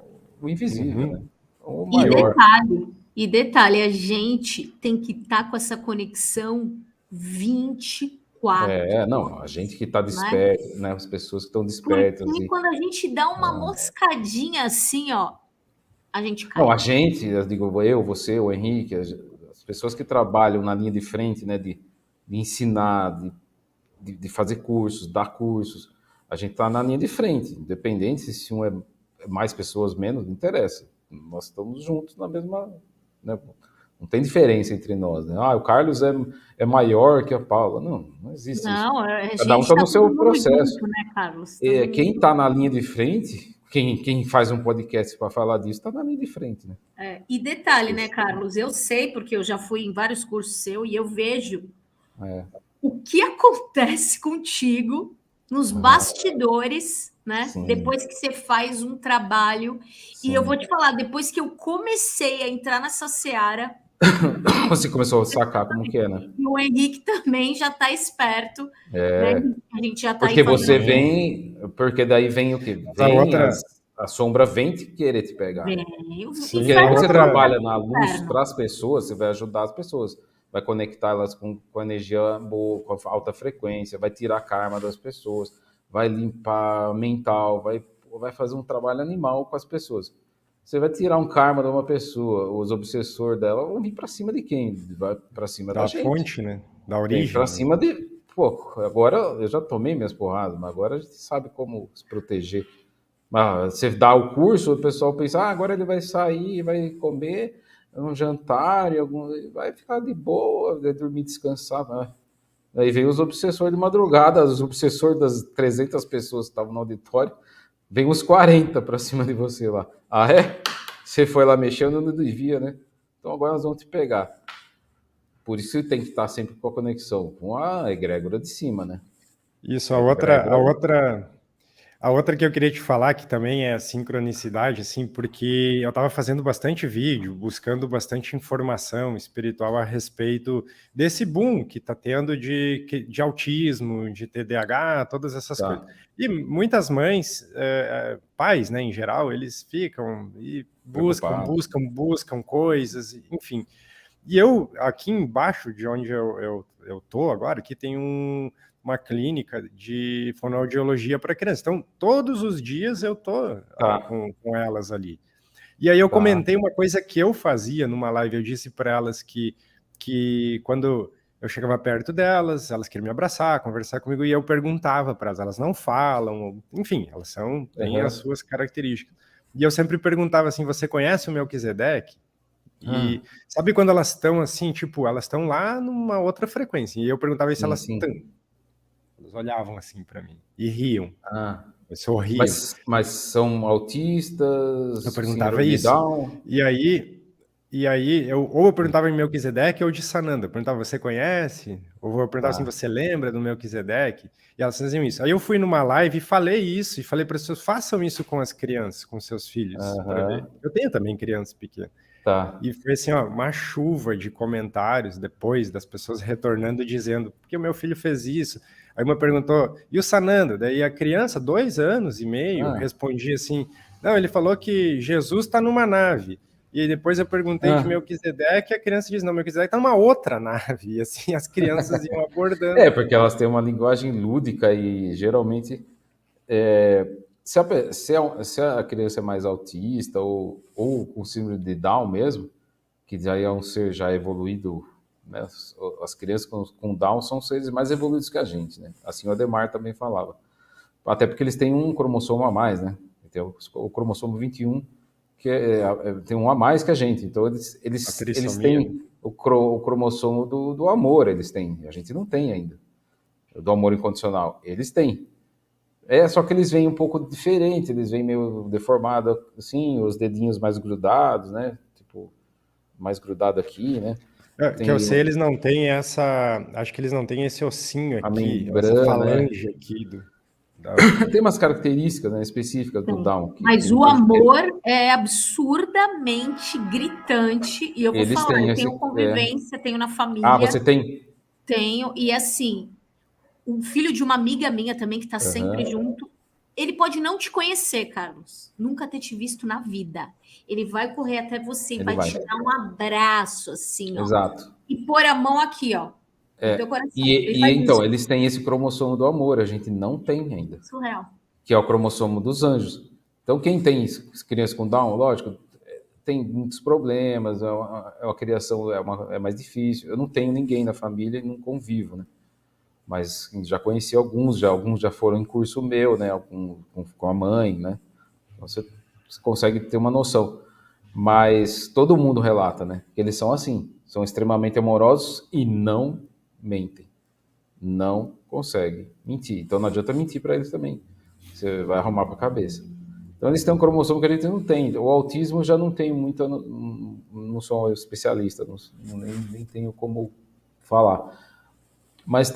invisível, né? Uhum. O E maior. detalhe, e detalhe, a gente tem que estar com essa conexão 24 Não, a horas, gente que está né? desperto, né? As pessoas que estão Porque despertas. quando a gente dá uma moscadinha assim, ó, a gente Não, cai. a gente, eu digo eu, você, o Henrique, as pessoas que trabalham na linha de frente, né? De ensinar, de fazer cursos, dar cursos, a gente está na linha de frente, independente se um é mais pessoas, menos, não interessa. Nós estamos juntos na mesma, né? Não tem diferença entre nós, né? O Carlos é maior que a Paula. Não existe isso. Não, a Cada um gente está está no todo seu mundo processo. junto, né, Carlos? Todo Quem mundo. está na linha de frente, quem faz um podcast para falar disso, está na linha de frente, né? E detalhe, né, Carlos? Eu sei, porque eu já fui em vários cursos seu e eu vejo É. o que acontece contigo nos bastidores, né? Sim, Depois que você faz um trabalho. E eu vou sim. te falar, depois que eu comecei a entrar nessa seara, Você começou a sacar como que é, né? e o Henrique também já está esperto, né? A gente já está aí Porque você fazendo. vem, porque daí vem o quê? Mas a outra, A sombra vem te querer te pegar. Bem, o sim, Porque a quando inferno você outra, trabalha na luz inferno. para as pessoas, você vai ajudar as pessoas, vai conectá-las com energia boa, com alta frequência, vai tirar a karma das pessoas, vai limpar mental, vai fazer um trabalho animal com as pessoas. Você vai tirar um karma de uma pessoa, os obsessores dela vão vir para cima de quem? Vai para cima da da gente. fonte, né? Da Vem origem, para né? cima de. Pô, agora eu já tomei minhas porradas, mas agora a gente sabe como se proteger. Mas você dá o curso, o pessoal pensa, agora ele vai sair, vai comer um jantar, vai ficar de boa, vai dormir, descansar. Né? Aí vem os obsessores de madrugada, os obsessores das 300 pessoas que estavam no auditório, vem uns 40 para cima de você lá. Ah, é? Você foi lá mexendo, não devia, né? Então agora nós vamos te pegar. Por isso tem que estar sempre com a conexão com a egrégora de cima, né? Isso, A egrégora. a outra que eu queria te falar, que também é a sincronicidade, assim, porque eu estava fazendo bastante vídeo, buscando bastante informação espiritual a respeito desse boom que está tendo de autismo, de TDAH, todas essas Tá. coisas. E muitas mães, pais, né, em geral, eles ficam e Preocupado. buscam coisas, enfim. E eu, aqui embaixo de onde eu tô agora, aqui tem uma clínica de fonoaudiologia para crianças. Então, todos os dias eu tô Tá, com elas ali. E aí eu tá. comentei uma coisa que eu fazia numa live, eu disse para elas que quando eu chegava perto delas, elas queriam me abraçar, conversar comigo, e eu perguntava para elas não falam, enfim, têm as Uhum. suas características. E eu sempre perguntava assim, você conhece o Melquisedeque? E sabe quando elas estão assim, tipo, elas estão lá numa outra frequência. E eu perguntava se Sim, elas estão. sim. Elas olhavam assim para mim e riam, Ah, sorriam. mas são Eu autistas, perguntava síndrome de isso. Down? E aí, E aí, ou eu perguntava em Melquisedeque ou de Sananda. Eu perguntava, você conhece? Ou eu perguntava assim, você lembra do Melquisedeque? E elas faziam isso. Aí eu fui numa live e falei isso, e falei para as pessoas, façam isso com as crianças, com seus filhos, para ver. Eu tenho também crianças pequenas. Tá. E foi assim, ó, uma chuva de comentários depois das pessoas retornando dizendo, porque o meu filho fez isso. Aí uma perguntou, e o Sananda? Daí a criança, 2 anos e meio, respondia assim, não, ele falou que Jesus está numa nave. E depois eu perguntei de Melquisedeque, e a criança diz, não, Melquisedeque está numa outra nave. E assim as crianças iam abordando. Porque elas têm uma linguagem lúdica e geralmente se a criança é mais autista ou com síndrome de Down mesmo, que já é um ser já evoluído, né? As crianças com Down são seres mais evoluídos que a gente, né? Assim o Ademar também falava. Até porque eles têm um cromossomo a mais, né? Tem o cromossomo 21, que tem um a mais que a gente. Então eles têm o cromossomo do amor, eles têm. A gente não tem ainda. Do amor incondicional. Eles têm. Só que eles vêm um pouco diferente, eles vêm meio deformados, assim, os dedinhos mais grudados, né? Tipo, mais grudado aqui, né? Que eu sei, eles não têm acho que eles não têm esse ossinho aqui, membrana, essa falange aqui Tem umas características, né, específicas do Down. Mas o amor é absurdamente gritante, e eu vou Eles falar, têm eu tenho convivência, tenho na família. Ah, você tem? Tenho, e assim, o filho de uma amiga minha também, que tá sempre junto, ele pode não te conhecer, Carlos, nunca ter te visto na vida. Ele vai correr até você e vai te dar um abraço, assim, ó. Exato. E pôr a mão aqui, ó, no teu coração. Então, eles têm esse cromossomo do amor, a gente não tem ainda. Surreal. Que é o cromossomo dos anjos. Então, quem tem criança com Down, lógico, tem muitos problemas, a criação é mais difícil. Eu não tenho ninguém na família e não convivo, né? Mas já conheci alguns já foram em curso meu, né? Com a mãe, né? Então, você consegue ter uma noção. Mas todo mundo relata, né? Que eles são assim, são extremamente amorosos e não mentem. Não conseguem mentir. Então não adianta mentir para eles também. Você vai arrumar para a cabeça. Então eles têm um cromossomo que a gente não tem. O autismo já não tem muita, não sou especialista, nem tenho como falar. Mas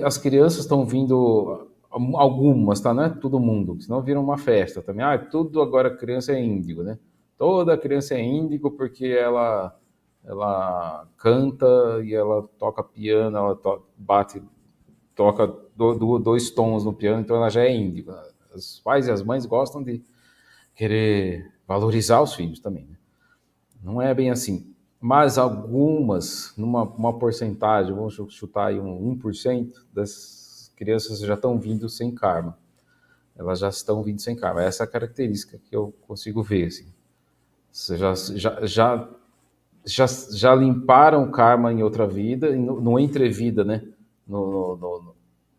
as crianças estão vindo, algumas, tá? Não é todo mundo, senão viram uma festa também. Tudo agora criança é índigo, né? Toda criança é índigo porque ela canta e ela toca piano, ela toca 2 tons no piano, então ela já é índigo. Os pais e as mães gostam de querer valorizar os filhos também, né? Não é bem assim. Mas algumas, uma porcentagem, vamos chutar aí 1% das crianças já estão vindo sem karma. Elas já estão vindo sem karma. Essa é a característica que eu consigo ver, assim. Você já limparam o karma em outra vida, no entrevida, né?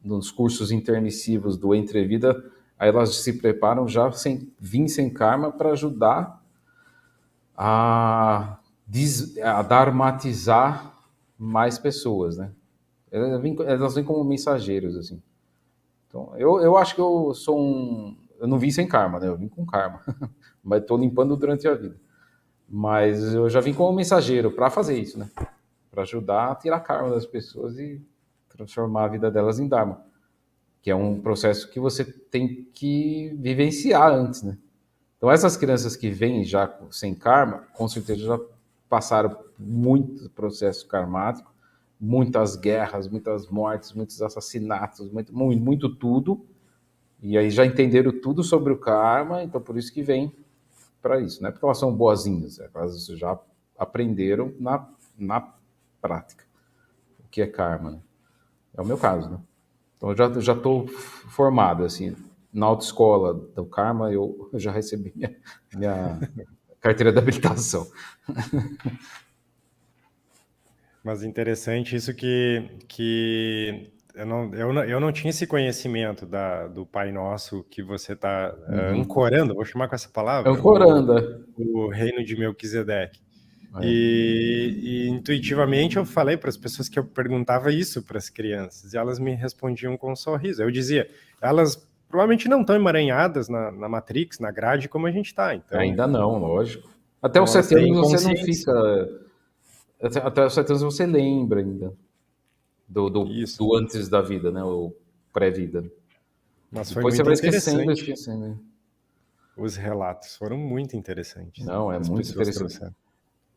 Nos cursos intermissivos do entrevida, aí elas se preparam já vir sem karma para ajudar a dharmatizar mais pessoas, né? Elas vêm como mensageiros, assim. Então, eu acho que eu sou eu não vim sem karma, né? Eu vim com karma, mas estou limpando durante a vida. Mas eu já vim como mensageiro para fazer isso, né? Para ajudar a tirar karma das pessoas e transformar a vida delas em dharma, que é um processo que você tem que vivenciar antes, né? Então essas crianças que vêm já sem karma, com certeza já passaram muito processo karmático, muitas guerras, muitas mortes, muitos assassinatos, muito tudo, e aí já entenderam tudo sobre o karma, então por isso que vem para isso, não é porque elas são boazinhas, elas já aprenderam na prática o que é karma, né? É o meu caso, né? Então eu já estou formado, assim, na autoescola do karma eu já recebi minha carteira de habilitação. Mas interessante isso que eu não tinha esse conhecimento do Pai Nosso que você está ancorando, vou chamar com essa palavra, Ancorando. o reino de Melquisedeque. E intuitivamente eu falei para as pessoas que eu perguntava isso para as crianças, e elas me respondiam com um sorriso. Eu dizia, elas provavelmente não estão emaranhadas na Matrix, na grade, como a gente está. Então, ainda não, lógico. Até os Então, elas 7 têm anos você não consciência. fica. Até os 7 anos você lembra ainda Isso. do antes da vida, né? O pré-vida. Mas foi Depois você muito vai interessante. esquecendo. Os relatos foram muito interessantes. Não, é As muito pessoas interessante. trouxeram.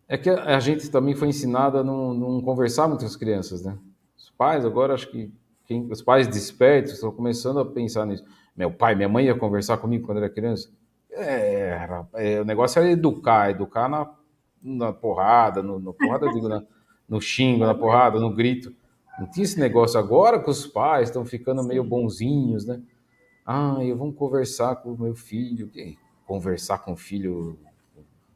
É que a gente também foi ensinado a não conversar muito com as crianças, né? Os pais, agora, acho que os pais despertos estão começando a pensar nisso. Meu pai, minha mãe ia conversar comigo quando era criança. O negócio era educar na porrada, no porrada, eu digo, no xingo, na porrada, no grito. Não tinha esse negócio agora que os pais estão ficando meio bonzinhos, né? Eu vou conversar com o meu filho. Conversar com o filho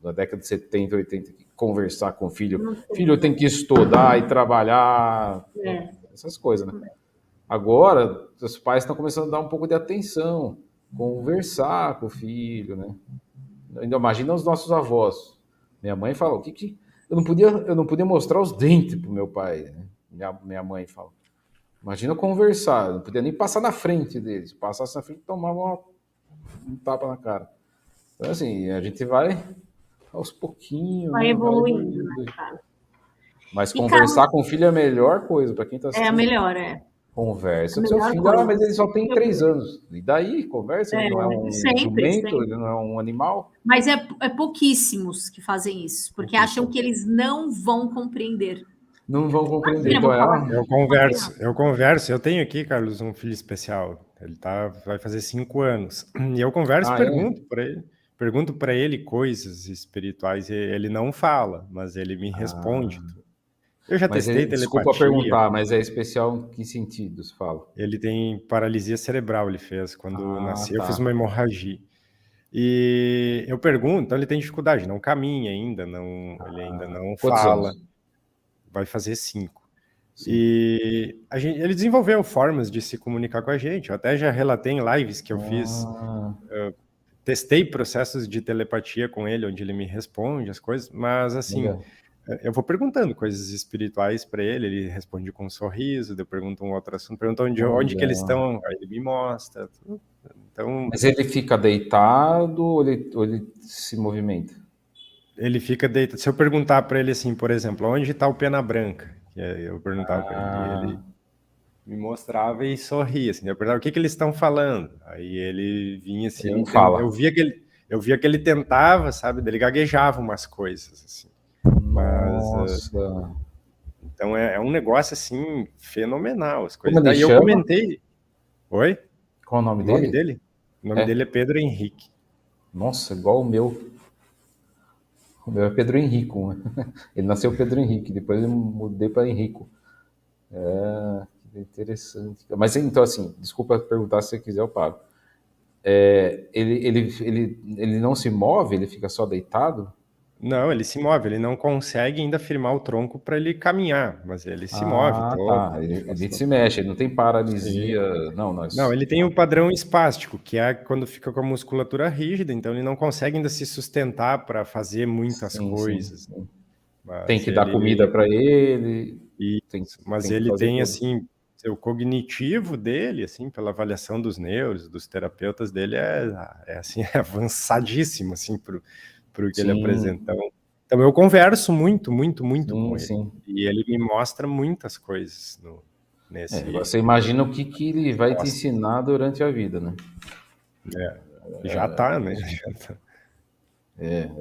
da década de 70, 80, conversar com o filho. Filho tem que estudar e trabalhar, essas coisas, né? Agora, os pais estão começando a dar um pouco de atenção, conversar com o filho, né? Ainda imagina os nossos avós. Minha mãe fala, eu não podia mostrar os dentes pro meu pai, né? Minha mãe fala. Imagina conversar, eu não podia nem passar na frente deles. Se passasse na frente, tomava um tapa na cara. Então, assim, a gente vai aos pouquinhos, Vai né? Vai evoluindo, né, evoluindo. cara? Mas E, Carlos, conversar com o filho é a melhor coisa, para quem está é a assistindo. melhor, é. Conversa A com seu melhor filho, coisa. mas ele só tem 3 anos. E daí, conversa, ele não é um Sempre, jumento, sempre. ele não é um animal. Mas é pouquíssimos que fazem isso, porque acham que eles não vão compreender. Não vão compreender. Imagina, Então, vou falar com uma criança. Eu converso. Eu tenho aqui, Carlos, um filho especial. Ele vai fazer 5 anos. E eu converso, É? pergunto para ele coisas espirituais. Ele não fala, mas ele me responde. Eu já Mas testei desculpa telepatia. perguntar, mas é especial em que sentido se fala? Ele tem paralisia cerebral, ele fez. Quando nasceu, eu fiz Tá. uma hemorragia. E eu pergunto, então ele tem dificuldade, não caminha ainda, ele ainda não Quantos fala, anos? vai fazer 5. 5. E ele desenvolveu formas de se comunicar com a gente. Eu até já relatei em lives que eu fiz, testei processos de telepatia com ele, onde ele me responde as coisas, mas assim, Legal. eu vou perguntando coisas espirituais para ele responde com um sorriso, eu pergunto um outro assunto, pergunto onde que eles Legal. estão, aí ele me mostra. Então, Mas ele fica deitado ou ele se movimenta? ele fica deitado. Se eu perguntar para ele assim, por exemplo, onde está o Pena Branca? Eu perguntava para ele, e ele me mostrava e sorria, assim. Eu perguntava o que eles estão falando. Aí ele vinha assim, Ele não fala. eu via que ele tentava, sabe? Ele gaguejava umas coisas, assim. Mas, Nossa. então é um negócio assim fenomenal as Como coisas. ele Daí eu chama? comentei. Oi? Qual o nome O nome dele? dele? O nome dele é Pedro Henrique. Nossa, igual o meu. O meu é Pedro Henrico, né? Ele nasceu Pedro Henrique, depois eu mudei para Henrico. Que interessante. Mas então, assim, desculpa perguntar, se você quiser eu paro. Ele não se move, ele fica só deitado? Não, ele se move, ele não consegue ainda firmar o tronco para ele caminhar, mas ele se move todo. Tá. Ele se mexe, ele não tem paralisia. Não, Não, nós. ele tem o padrão espástico, que é quando fica com a musculatura rígida, então ele não consegue ainda se sustentar para fazer muitas Sim. coisas. Tem Mas que dar comida para ele, mas tem que ele fazer tem tudo. assim, o cognitivo dele, assim, pela avaliação dos neuros, dos terapeutas dele é assim, é avançadíssimo assim pro que ele Sim, apresenta. Então eu converso muito, muito, muito com ele. sim. E ele me mostra muitas coisas Agora nesse você imagina o que ele vai te posto. ensinar durante a vida, né? Já tá, né? Já tá.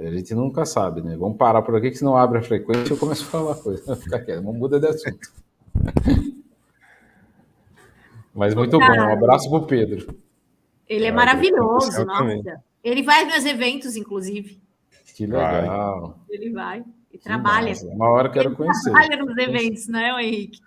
A gente nunca sabe, né? Vamos parar por aqui, que senão abre a frequência e eu começo a falar coisa. Fica quieto, vamos mudar de assunto. Mas muito bom, um Cara, abraço pro Pedro. ele é Agradeço o maravilhoso, céu também. nossa. Ele vai nos eventos, inclusive. Que Vai. legal. Ele vai e Que trabalha. massa. Uma hora eu quero Ele conhecer. trabalha nos eventos, não é, Henrique?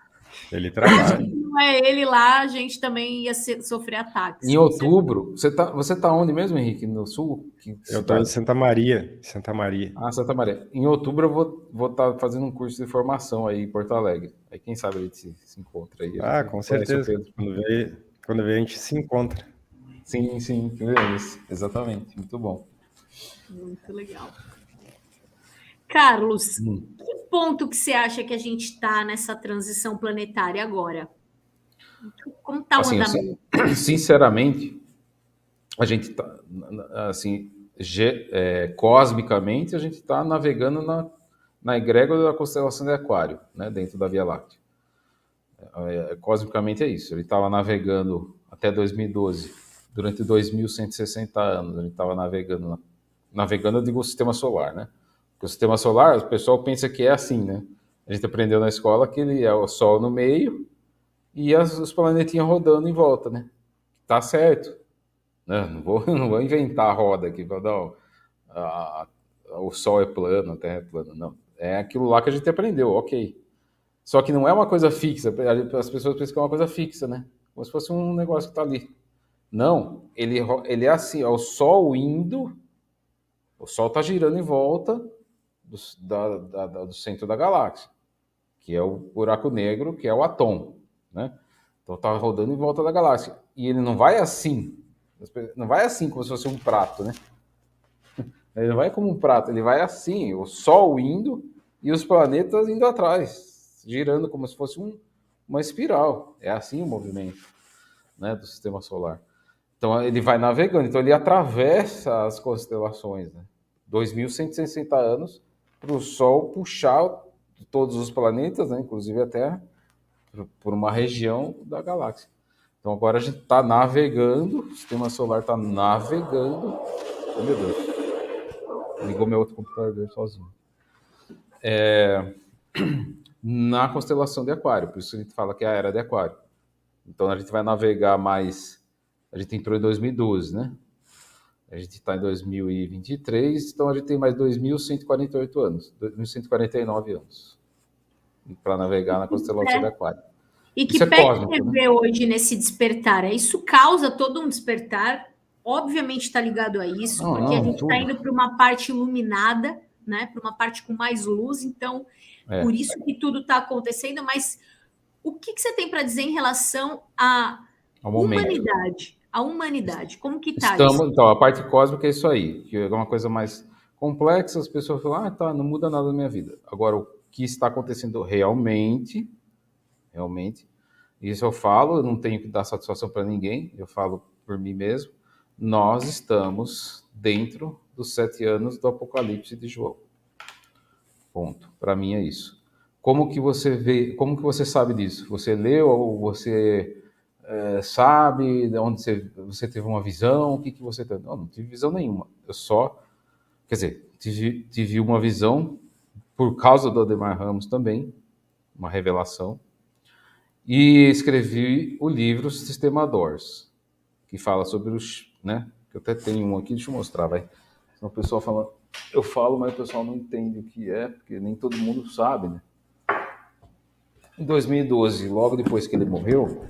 Ele Se trabalha. não é ele lá, a gente também ia sofrer ataques. Em outubro, você tá onde mesmo, Henrique? No sul? Que Eu estou em cidade? Santa Maria, Santa Maria. Santa Maria. Em outubro eu vou estar fazendo um curso de formação aí em Porto Alegre. Aí quem sabe a gente se encontra aí. A gente Com conhece o certeza. Pedro. Quando vê, a gente se encontra. Sim, isso. Exatamente. Muito bom. Muito legal. Carlos, que ponto que você acha que a gente está nessa transição planetária agora? Como está o Assim, andamento? sinceramente, a gente tá, assim, cosmicamente, a gente está navegando na egrégora da constelação de Aquário, né, dentro da Via Láctea. Cosmicamente é isso. Ele estava navegando até 2012, durante 2.160 anos. Ele estava navegando, eu digo o sistema solar, né? Porque o sistema solar, o pessoal pensa que é assim, né? A gente aprendeu na escola que ele é o Sol no meio e os planetinhas rodando em volta, né? Tá certo. Não vou inventar a roda aqui para dar o Sol é plano, a Terra é plana. Não. É aquilo lá que a gente aprendeu, ok. Só que não é uma coisa fixa. As pessoas pensam que é uma coisa fixa, né? Como se fosse um negócio que está ali. Não, ele é assim, é o Sol indo, o Sol está girando em volta do centro da galáxia, que é o buraco negro, que é o Atom, né? Então está rodando em volta da galáxia. E ele não vai assim, como se fosse um prato, né? Ele não vai como um prato, ele vai assim, o Sol indo e os planetas indo atrás, girando como se fosse uma espiral. É assim o movimento, né, do sistema solar. Então ele vai navegando, então ele atravessa as constelações, né? 2.160 anos para o Sol puxar todos os planetas, né, inclusive a Terra, por uma região da galáxia. Então agora a gente está navegando, o sistema solar está navegando. Oh, meu Deus. Ligou meu outro computador sozinho. Na constelação de Aquário, por isso a gente fala que é a era de Aquário. Então a gente vai navegar mais. A gente entrou em 2012, né? A gente está em 2023, então a gente tem mais 2.148 anos, 2.149 anos para navegar na constelação de Aquário. E que pé você vê hoje nesse despertar? Isso causa todo um despertar, obviamente está ligado a isso, porque a gente está indo para uma parte iluminada, né? Para uma parte com mais luz, então por isso que tudo está acontecendo, mas o que você tem para dizer em relação à humanidade? A humanidade, como que está isso? Então, a parte cósmica é isso aí, que é uma coisa mais complexa, as pessoas falam, tá, não muda nada na minha vida. Agora, o que está acontecendo realmente, isso eu falo, eu não tenho que dar satisfação para ninguém, eu falo por mim mesmo, nós estamos dentro dos 7 anos do Apocalipse de João. Ponto. Para mim é isso. Como que você vê, como que você sabe disso? Você leu ou você sabe de onde você teve uma visão? O que você teve? Não tive visão nenhuma. Eu só, quer dizer, tive uma visão por causa do Ademar Ramos também, uma revelação, e escrevi o livro Sistema Doors, que fala sobre os, né? Eu até tenho um aqui, deixa eu mostrar, vai. Senão o pessoal fala, eu falo, mas o pessoal não entende o que é, porque nem todo mundo sabe, né? Em 2012, logo depois que ele morreu,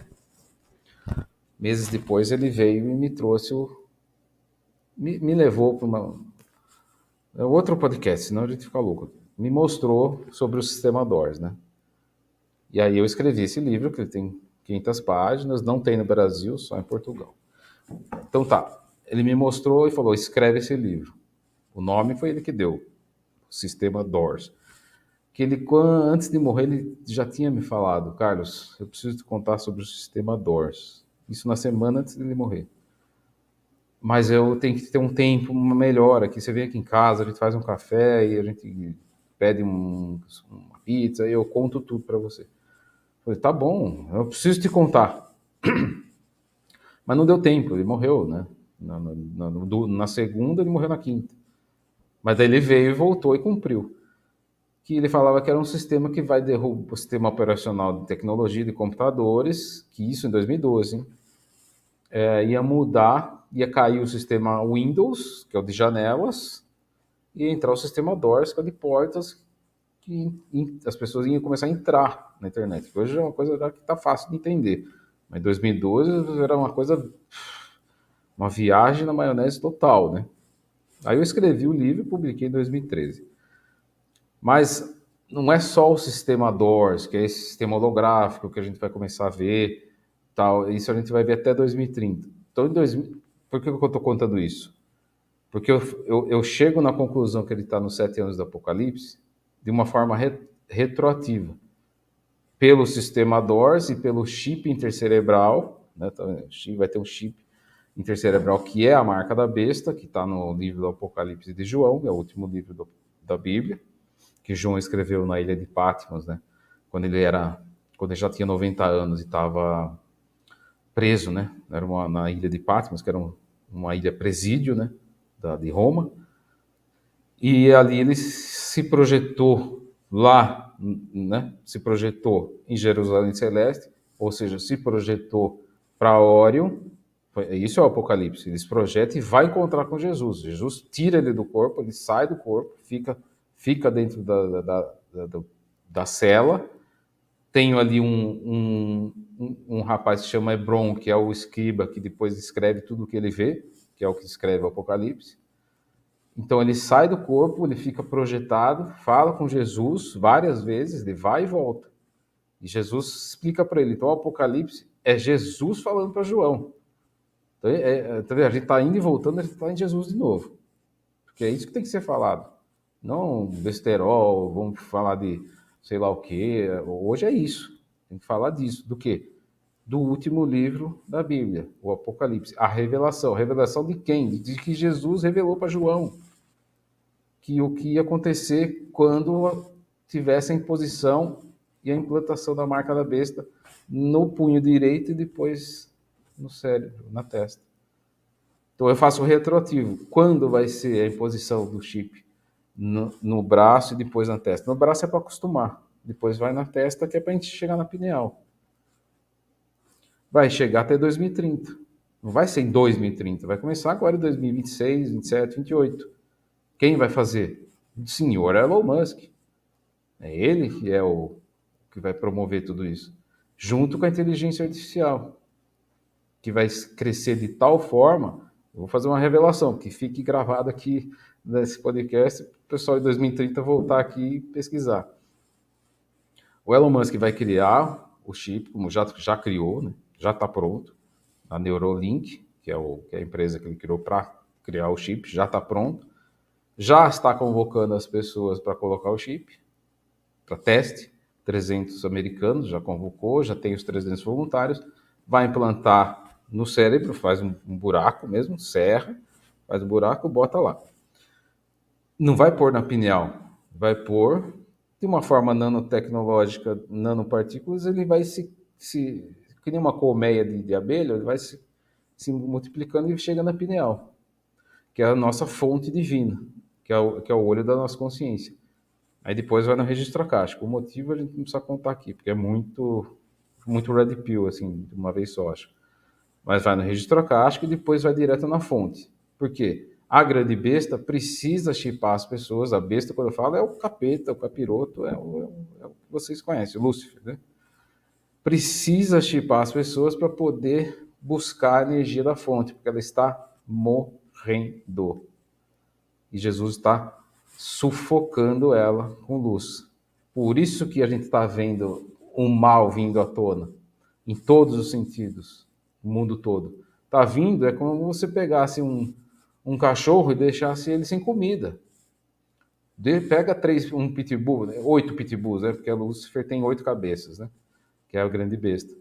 meses depois ele veio e me trouxe me levou para outro podcast, senão a gente fica louco. Me mostrou sobre o Sistema Doors, né? E aí eu escrevi esse livro, que ele tem 500 páginas, não tem no Brasil, só em Portugal. Então tá, ele me mostrou e falou, escreve esse livro. O nome foi ele que deu, Sistema Doors. Que ele, antes de morrer, ele já tinha me falado, Carlos, eu preciso te contar sobre o Sistema Doors. Isso na semana antes dele morrer. Mas eu tenho que ter um tempo melhor aqui. Você vem aqui em casa, a gente faz um café e a gente pede uma pizza e eu conto tudo para você. Eu falei, tá bom, eu preciso te contar. Mas não deu tempo, ele morreu, né? Na segunda, ele morreu na quinta. Mas daí ele veio e voltou e cumpriu. Que ele falava que era um sistema que vai derrubar o sistema operacional de tecnologia de computadores, que isso em 2012, ia mudar, ia cair o sistema Windows, que é o de janelas, e ia entrar o sistema Doors, que é o de portas, que as pessoas iam começar a entrar na internet. Hoje é uma coisa que está fácil de entender. Mas em 2012 era uma viagem na maionese total, né? Aí eu escrevi o livro e publiquei em 2013. Mas não é só o sistema Doors, que é esse sistema holográfico que a gente vai começar a ver, tal. Isso a gente vai ver até 2030. Então, por que eu estou contando isso? Porque eu chego na conclusão que ele está nos 7 anos do Apocalipse de uma forma retroativa. Pelo sistema Doors e pelo chip intercerebral, né? Vai ter um chip intercerebral, que é a marca da besta, que está no livro do Apocalipse de João, é o último livro da Bíblia, que João escreveu na ilha de Patmos, né? Quando ele já tinha 90 anos e estava preso, né? Era na ilha de Patmos, que era uma ilha presídio, né? De Roma. E ali ele se projetou lá, né? Se projetou em Jerusalém Celeste, ou seja, se projetou para Órion. Isso é o Apocalipse. Ele se projeta e vai encontrar com Jesus. Jesus tira ele do corpo, ele sai do corpo, fica dentro da cela. Tenho ali um rapaz que se chama Hebron, que é o escriba, que depois escreve tudo o que ele vê, que é o que escreve o Apocalipse. Então ele sai do corpo, ele fica projetado, fala com Jesus várias vezes, ele vai e volta. E Jesus explica para ele. Então o Apocalipse é Jesus falando para João. Então, a gente está indo e voltando, a gente está em Jesus de novo. Porque é isso que tem que ser falado. Não besterol, vamos falar de sei lá o quê. Hoje é isso. Tem que falar disso. Do quê? Do último livro da Bíblia, o Apocalipse. A revelação. Revelação de quem? De que Jesus revelou para João. Que o que ia acontecer quando tivesse a imposição e a implantação da marca da besta no punho direito e depois no cérebro, na testa. Então eu faço o retroativo. Quando vai ser a imposição do chip? No braço e depois na testa. No braço é para acostumar. Depois vai na testa, que é para a gente chegar na pineal. Vai chegar até 2030. Não vai ser em 2030. Vai começar agora em 2026, 27, 28. Quem vai fazer? O senhor Elon Musk. É ele que é o que vai promover tudo isso. Junto com a inteligência artificial. Que vai crescer de tal forma... Eu vou fazer uma revelação, que fique gravado aqui nesse podcast, para o pessoal de 2030 voltar aqui e pesquisar. O Elon Musk vai criar o chip, como já criou, né? Já está pronto. A Neuralink, que é a empresa que ele criou para criar o chip, já está pronto. Já está convocando as pessoas para colocar o chip, para teste. 300 americanos já convocou, já tem os 300 voluntários. Vai implantar no cérebro, faz um buraco mesmo, serra, faz um buraco, bota lá. Não vai pôr na pineal, vai pôr de uma forma nanotecnológica, nanopartículas, ele vai que nem uma colmeia de abelha, ele vai se multiplicando e chega na pineal, que é a nossa fonte divina, que é o olho da nossa consciência. Aí depois vai no registro acástico. O motivo a gente não precisa contar aqui, porque é muito red pill, assim, de uma vez só, acho. Mas vai no registro acástico e depois vai direto na fonte. Por quê? A grande besta precisa chipar as pessoas. A besta, quando eu falo, é o capeta, o capiroto, é o que vocês conhecem, o Lúcifer, né? Precisa chipar as pessoas para poder buscar a energia da fonte, porque ela está morrendo. E Jesus está sufocando ela com luz. Por isso que a gente está vendo um mal vindo à tona, em todos os sentidos. O mundo todo. Tá vindo, é como você pegasse um cachorro e deixasse ele sem comida. Pega um pitbull, 8 pitbulls, né? Porque a Lúcifer tem 8 cabeças, né? Que é a grande besta.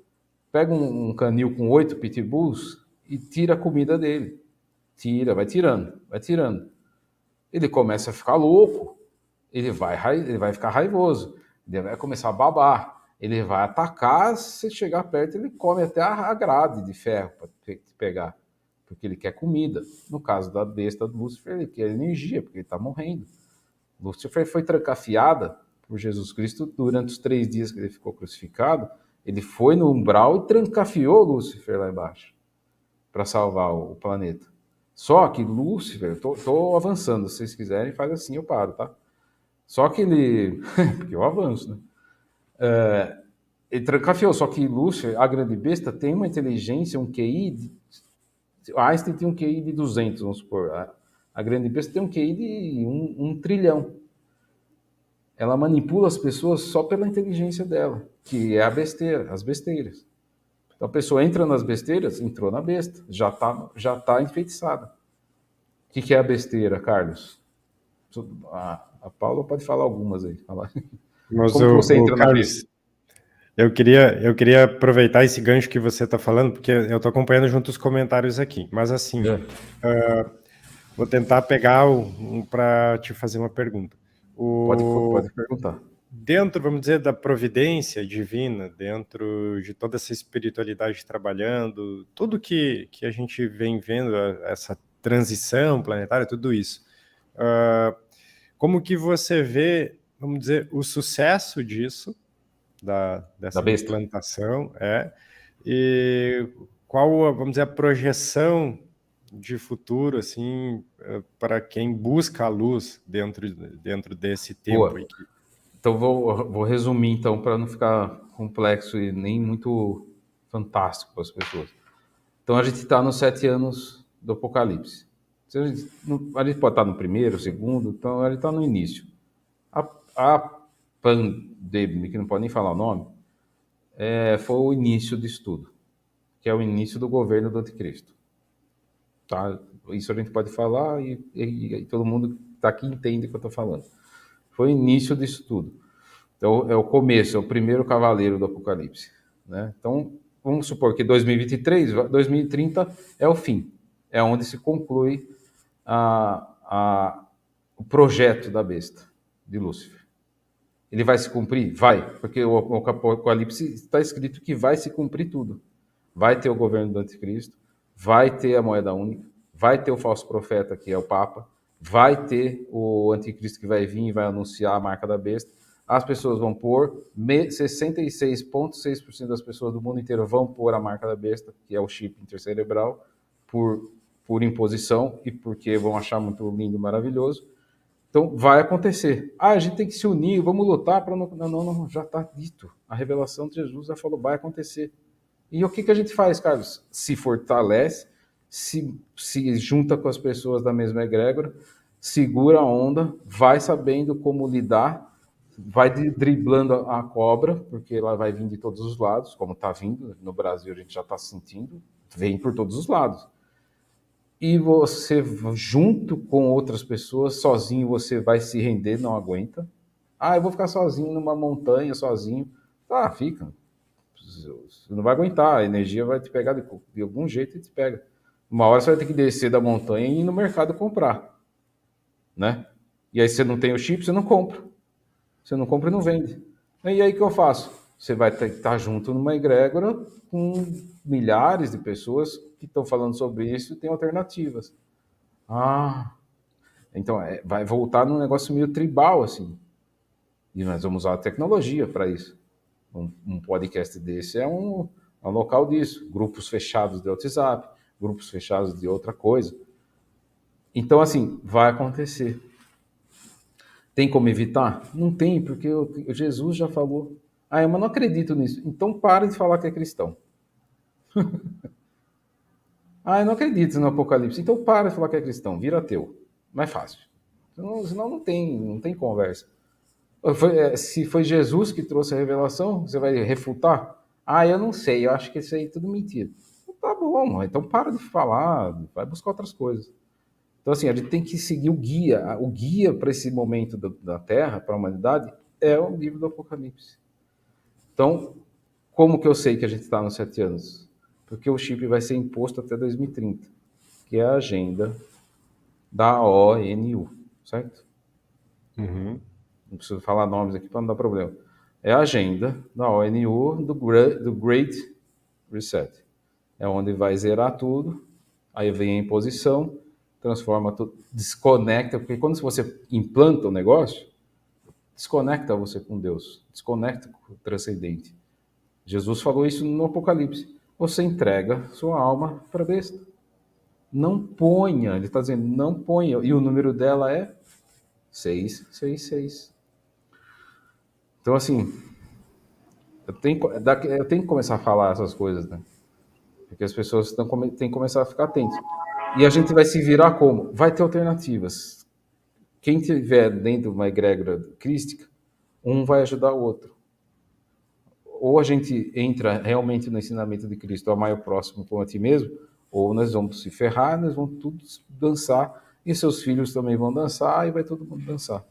Pega um canil com 8 pitbulls e tira a comida dele. Vai tirando. Ele começa a ficar louco, ele vai ficar raivoso, ele vai começar a babar. Ele vai atacar, se chegar perto, ele come até a grade de ferro para pegar, porque ele quer comida. No caso da besta do Lúcifer, ele quer energia, porque ele está morrendo. Lúcifer foi trancafiada por Jesus Cristo durante os 3 dias que ele ficou crucificado. Ele foi no umbral e trancafiou Lúcifer lá embaixo para salvar o planeta. Só que Lúcifer, estou avançando, se vocês quiserem, faz assim, eu paro, tá? Só que ele... porque eu avanço, né? Ele trancafiou, só que Lúcifer, a grande besta, tem uma inteligência, um QI... Einstein tem um QI de 200, vamos supor. A grande besta tem um QI de 1 trilhão. Ela manipula as pessoas só pela inteligência dela, que é a besteira, as besteiras. Então a pessoa entra nas besteiras, entrou na besta, já tá enfeitiçada. O que é a besteira, Carlos? A Paula pode falar algumas aí. Mas Como que você entra na Carlos, besta? Eu queria aproveitar esse gancho que você está falando, porque eu estou acompanhando junto os comentários aqui. Mas assim, vou tentar pegar para te fazer uma pergunta. Pode perguntar. Dentro, vamos dizer, da providência divina, dentro de toda essa espiritualidade trabalhando, tudo que a gente vem vendo, essa transição planetária, tudo isso, como que você vê, vamos dizer, o sucesso disso, dessa implantação, e qual, vamos dizer, a projeção de futuro, assim, para quem busca a luz dentro desse tempo Boa. aqui? Então, vou resumir, então, para não ficar complexo e nem muito fantástico para as pessoas. Então, a gente está nos 7 anos do Apocalipse. A gente pode estar no primeiro, segundo, então a gente está no início. A pandemia, que não pode nem falar o nome, foi o início disso tudo, que é o início do governo do anticristo. Tá? Isso a gente pode falar e todo mundo que está aqui entende o que eu estou falando. Foi o início disso tudo. Então, é o começo, é o primeiro cavaleiro do Apocalipse. Né? Então, vamos supor que 2023, 2030 é o fim. É onde se conclui o projeto da besta, de Lúcifer. Ele vai se cumprir? Vai, porque o Apocalipse está escrito que vai se cumprir tudo. Vai ter o governo do anticristo, vai ter a moeda única, vai ter o falso profeta, que é o Papa, vai ter o anticristo que vai vir e vai anunciar a marca da besta. As pessoas vão pôr, 66,6% das pessoas do mundo inteiro vão pôr a marca da besta, que é o chip intercerebral, por imposição e porque vão achar muito lindo e maravilhoso. Então, vai acontecer. A gente tem que se unir, vamos lutar para não... Não, já está dito. A revelação de Jesus já falou, vai acontecer. E o que a gente faz, Carlos? Se fortalece, se junta com as pessoas da mesma egrégora, segura a onda, vai sabendo como lidar, vai driblando a cobra, porque ela vai vir de todos os lados, como está vindo. No Brasil a gente já está sentindo, vem por todos os lados. E você, junto com outras pessoas, sozinho você vai se render, não aguenta. Eu vou ficar sozinho numa montanha, sozinho. Tá, fica. Você não vai aguentar, a energia vai te pegar de algum jeito e te pega. Uma hora você vai ter que descer da montanha e ir no mercado comprar. Né? E aí você não tem o chip, você não compra. Você não compra e não vende. E aí o que eu faço? Você vai ter que estar junto numa egrégora com milhares de pessoas que estão falando sobre isso e tem alternativas. Então vai voltar num negócio meio tribal, assim. E nós vamos usar a tecnologia para isso. Um podcast desse é um local disso. Grupos fechados de WhatsApp, grupos fechados de outra coisa. Então, assim, vai acontecer. Tem como evitar? Não tem, porque Jesus já falou. Eu não acredito nisso. Então pare de falar que é cristão. Eu não acredito no Apocalipse. Então para de falar que é cristão, vira ateu. Mais fácil. Senão não tem conversa. Se foi Jesus que trouxe a revelação, você vai refutar? Eu não sei, eu acho que isso aí é tudo mentira. Tá bom, então para de falar, vai buscar outras coisas. Então, assim, a gente tem que seguir o guia. O guia para esse momento da Terra, para a humanidade, é o livro do Apocalipse. Então, como que eu sei que a gente está nos 7 anos? Porque o chip vai ser imposto até 2030, que é a agenda da ONU, certo? Uhum. Não preciso falar nomes aqui para não dar problema. É a agenda da ONU do Great Reset. É onde vai zerar tudo, aí vem a imposição, transforma tudo, desconecta, porque quando você implanta o negócio, desconecta você com Deus, desconecta com o transcendente. Jesus falou isso no Apocalipse. Você entrega sua alma para a besta. Não ponha, ele está dizendo, não ponha. E o número dela é 666. Então, assim, eu tenho que começar a falar essas coisas, né? Porque as pessoas têm que começar a ficar atentas. E a gente vai se virar como? Vai ter alternativas. Quem tiver dentro de uma egrégora crística, um vai ajudar o outro. Ou a gente entra realmente no ensinamento de Cristo, amar o próximo como a ti mesmo, ou nós vamos se ferrar, nós vamos todos dançar, e seus filhos também vão dançar, e vai todo mundo dançar.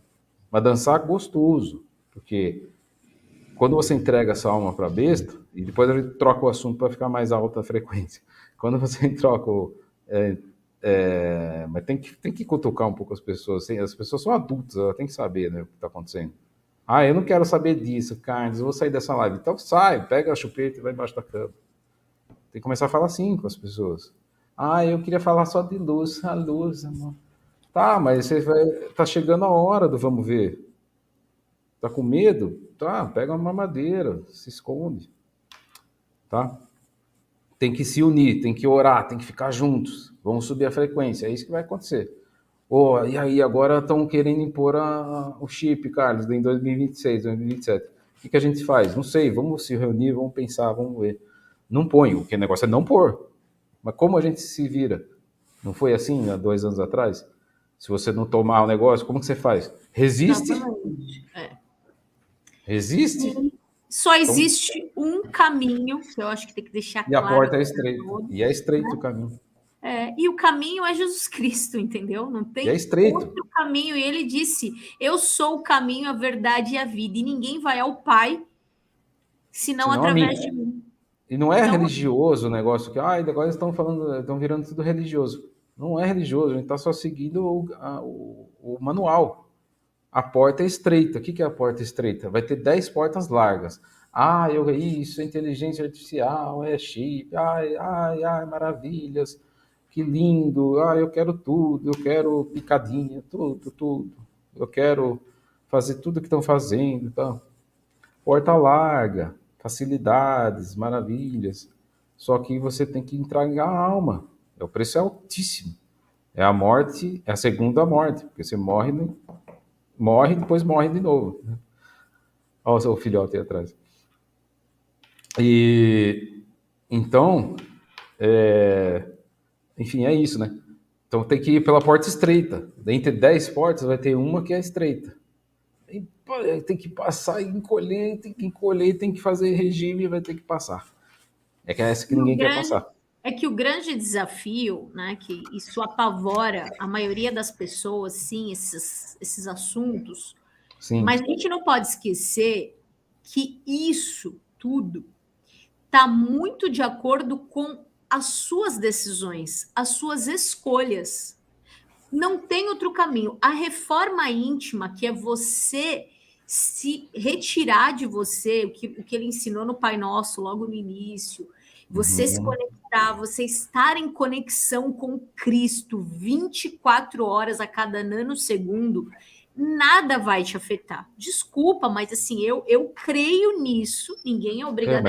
Mas dançar gostoso, porque quando você entrega essa alma para a besta, e depois a gente troca o assunto para ficar mais alta a frequência. Quando você troca mas tem que cutucar um pouco as pessoas. Assim, as pessoas são adultas, elas têm que saber, né, o que está acontecendo. Eu não quero saber disso, Carlos, eu vou sair dessa live. Então sai, pega a chupeta e vai embaixo da cama. Tem que começar a falar assim com as pessoas. Eu queria falar só de luz. A luz, amor. Tá, mas tá chegando a hora do vamos ver. Tá com medo? Tá, pega uma mamadeira, se esconde. Tá? Tem que se unir, tem que orar, tem que ficar juntos. Vamos subir a frequência, é isso que vai acontecer. E aí, agora estão querendo impor o chip, Carlos, em 2026, 2027. O que a gente faz? Não sei, vamos se reunir, vamos pensar, vamos ver. Não põe, o que o negócio é não pôr. Mas como a gente se vira? Não foi assim há 2 anos atrás? Se você não tomar o negócio, como que você faz? Resiste? Resiste? Só existe um caminho, que eu acho que tem que deixar claro. E a porta é estreita. E é estreito o caminho. E o caminho é Jesus Cristo, entendeu? Não tem outro caminho. E ele disse, eu sou o caminho, a verdade e a vida. E ninguém vai ao Pai, senão através de mim. E não é religioso o negócio que, agora estão virando tudo religioso. Não é religioso, a gente está só seguindo o manual. A porta é estreita. O que é a porta estreita? Vai ter 10 portas largas. Isso é inteligência artificial, é chip, maravilhas, que lindo, eu quero tudo, eu quero picadinha, tudo. Eu quero fazer tudo que estão fazendo. Tá? Porta larga, facilidades, maravilhas. Só que você tem que entregar a alma. O preço é altíssimo. É a morte, é a segunda morte, porque você morre e depois morre de novo. Olha o seu filhote aí atrás. E então, enfim, é isso, né? Então tem que ir pela porta estreita. Dentre 10 portas vai ter uma que é estreita. Tem que passar e encolher, tem que fazer regime e vai ter que passar. É que é essa que ninguém quer passar. É que o grande desafio, né, que isso apavora a maioria das pessoas, sim, esses assuntos, sim. Mas a gente não pode esquecer que isso tudo está muito de acordo com as suas decisões, as suas escolhas. Não tem outro caminho. A reforma íntima, que é você se retirar de você, o que ele ensinou no Pai Nosso logo no início, você se conectar, você estar em conexão com Cristo 24 horas a cada nanosegundo, nada vai te afetar. Desculpa, mas assim, eu creio nisso, ninguém é obrigado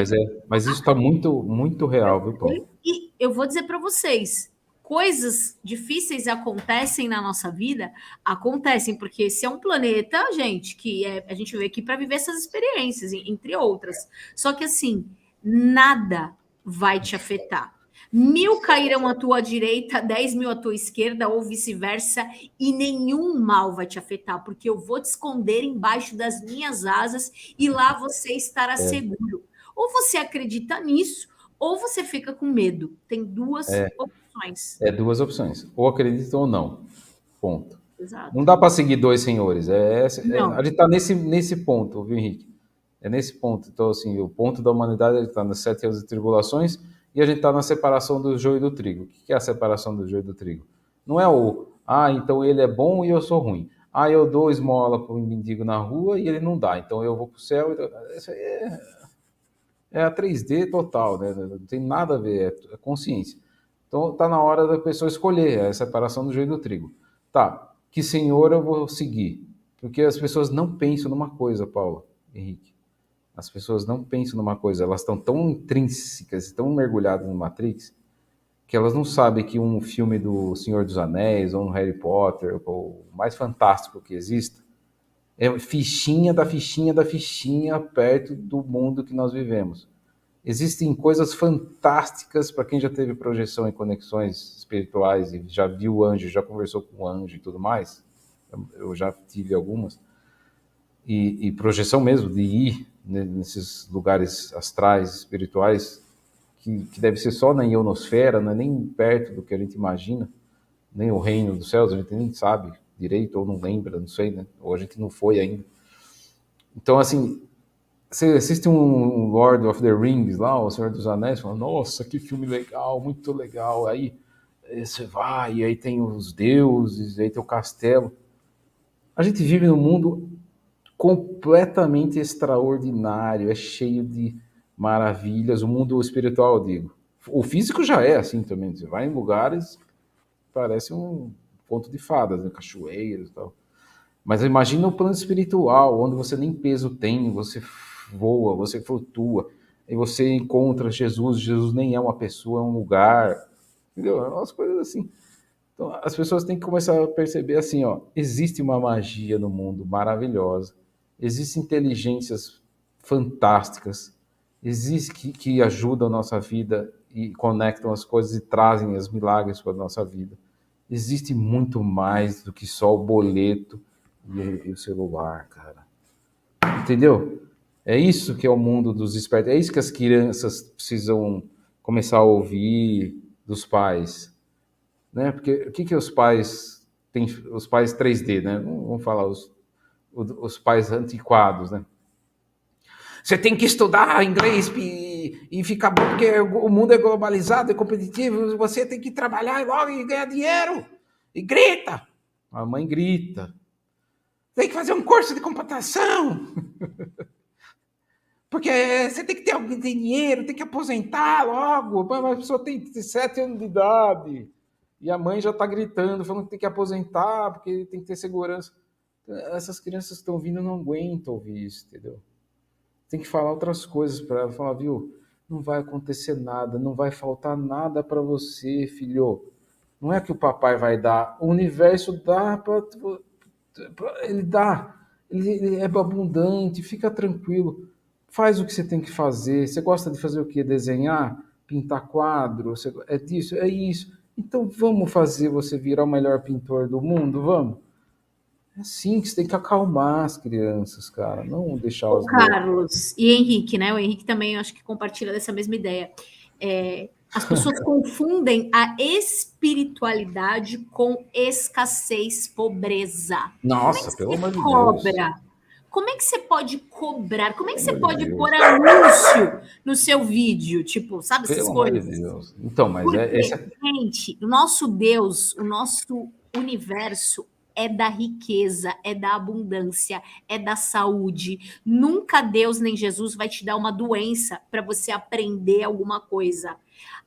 mas isso está muito, muito real, viu, Paulo? E eu vou dizer para vocês, coisas difíceis acontecem na nossa vida, acontecem, porque esse é um planeta, gente, que a gente veio aqui para viver essas experiências, entre outras. Só que assim, nada vai te afetar. 1000 cairão à tua direita, 10.000 à tua esquerda, ou vice-versa, e nenhum mal vai te afetar, porque eu vou te esconder embaixo das minhas asas e lá você estará seguro. Ou você acredita nisso, ou você fica com medo. Tem duas opções. 2 opções. Ou acredita ou não. Ponto. Exato. Não dá para seguir 2 senhores. A gente está nesse ponto, viu, Henrique? É nesse ponto. Então, assim, o ponto da humanidade está nas 7 anos de tribulações e a gente está na separação do joio e do trigo. O que é a separação do joio e do trigo? Não é então ele é bom e eu sou ruim. Eu dou esmola para um mendigo na rua e ele não dá. Então eu vou para o céu. Isso aí é a 3D total, né? Não tem nada a ver, é consciência. Então está na hora da pessoa escolher a separação do joio e do trigo. Tá, que senhor eu vou seguir? Porque as pessoas não pensam numa coisa, Paulo, Henrique. As pessoas não pensam numa coisa, elas estão tão intrínsecas, tão mergulhadas no Matrix, que elas não sabem que um filme do Senhor dos Anéis, ou um Harry Potter, ou o mais fantástico que exista, é fichinha da fichinha da fichinha perto do mundo que nós vivemos. Existem coisas fantásticas para quem já teve projeção em conexões espirituais e já viu o anjo, já conversou com o anjo e tudo mais. Eu já tive algumas. E projeção mesmo, de ir nesses lugares astrais, espirituais, que deve ser só na ionosfera, não é nem perto do que a gente imagina, nem o reino dos céus, a gente nem sabe direito, ou não lembra, não sei, né? Ou a gente não foi ainda. Então, assim, Você assiste um Lord of the Rings lá, o Senhor dos Anéis, fala, nossa, que filme legal, muito legal. Aí você vai, e aí tem os deuses, aí tem o castelo. A gente vive num mundo completamente extraordinário, é cheio de maravilhas, o mundo espiritual, eu digo. O físico já é assim também, você vai em lugares, parece um conto de fadas, né? Cachoeiras e tal. Mas imagina o plano espiritual, onde você nem peso tem, você voa, você flutua, e você encontra Jesus, Jesus nem é uma pessoa, é um lugar, entendeu? É umas coisas assim. Então, as pessoas têm que começar a perceber assim, ó, existe uma magia no mundo maravilhosa, existem inteligências fantásticas, existe que ajudam a nossa vida e conectam as coisas e trazem os milagres para a nossa vida. Existe muito mais do que só o boleto e o celular, cara. Entendeu? É isso que é o mundo dos espertos. É isso que as crianças precisam começar a ouvir dos pais, né? Porque o que os pais têm, os pais 3D, né? Vamos falar os pais antiquados, né? Você tem que estudar inglês e ficar bom, porque o mundo é globalizado, é competitivo, você tem que trabalhar logo e ganhar dinheiro. E grita. A mãe grita. Tem que fazer um curso de computação. Porque você tem que ter algum dinheiro, tem que aposentar logo. Mas a pessoa tem 7 anos de idade. E a mãe já está gritando, falando que tem que aposentar, porque tem que ter segurança. Essas crianças que estão vindo não aguentam ouvir isso, entendeu? Tem que falar outras coisas para ela. Falar, viu, não vai acontecer nada, não vai faltar nada para você, filho. Não é que o papai vai dar, o universo dá para... Ele dá, ele é abundante, fica tranquilo. Faz o que você tem que fazer. Você gosta de fazer o quê? Desenhar? Pintar quadro? É disso? É isso. Então vamos fazer você virar o melhor pintor do mundo? Vamos? É assim que você tem que acalmar as crianças, cara. Não O deixá-las loucas. Carlos e Henrique, né? O Henrique também eu acho que compartilha dessa mesma ideia. As pessoas confundem a espiritualidade com escassez, pobreza. Como é que Nossa, pelo você amor de Deus. cobra? Como é que você pode cobrar? Como é que Pelo você amor de pode Deus. pôr anúncio no seu vídeo? Tipo, sabe essas Pelo amor de coisas? Deus. Então, mas Porque, esse é... gente, o nosso Deus, o nosso universo é da riqueza, é da abundância, é da saúde. Nunca Deus nem Jesus vai te dar uma doença para você aprender alguma coisa.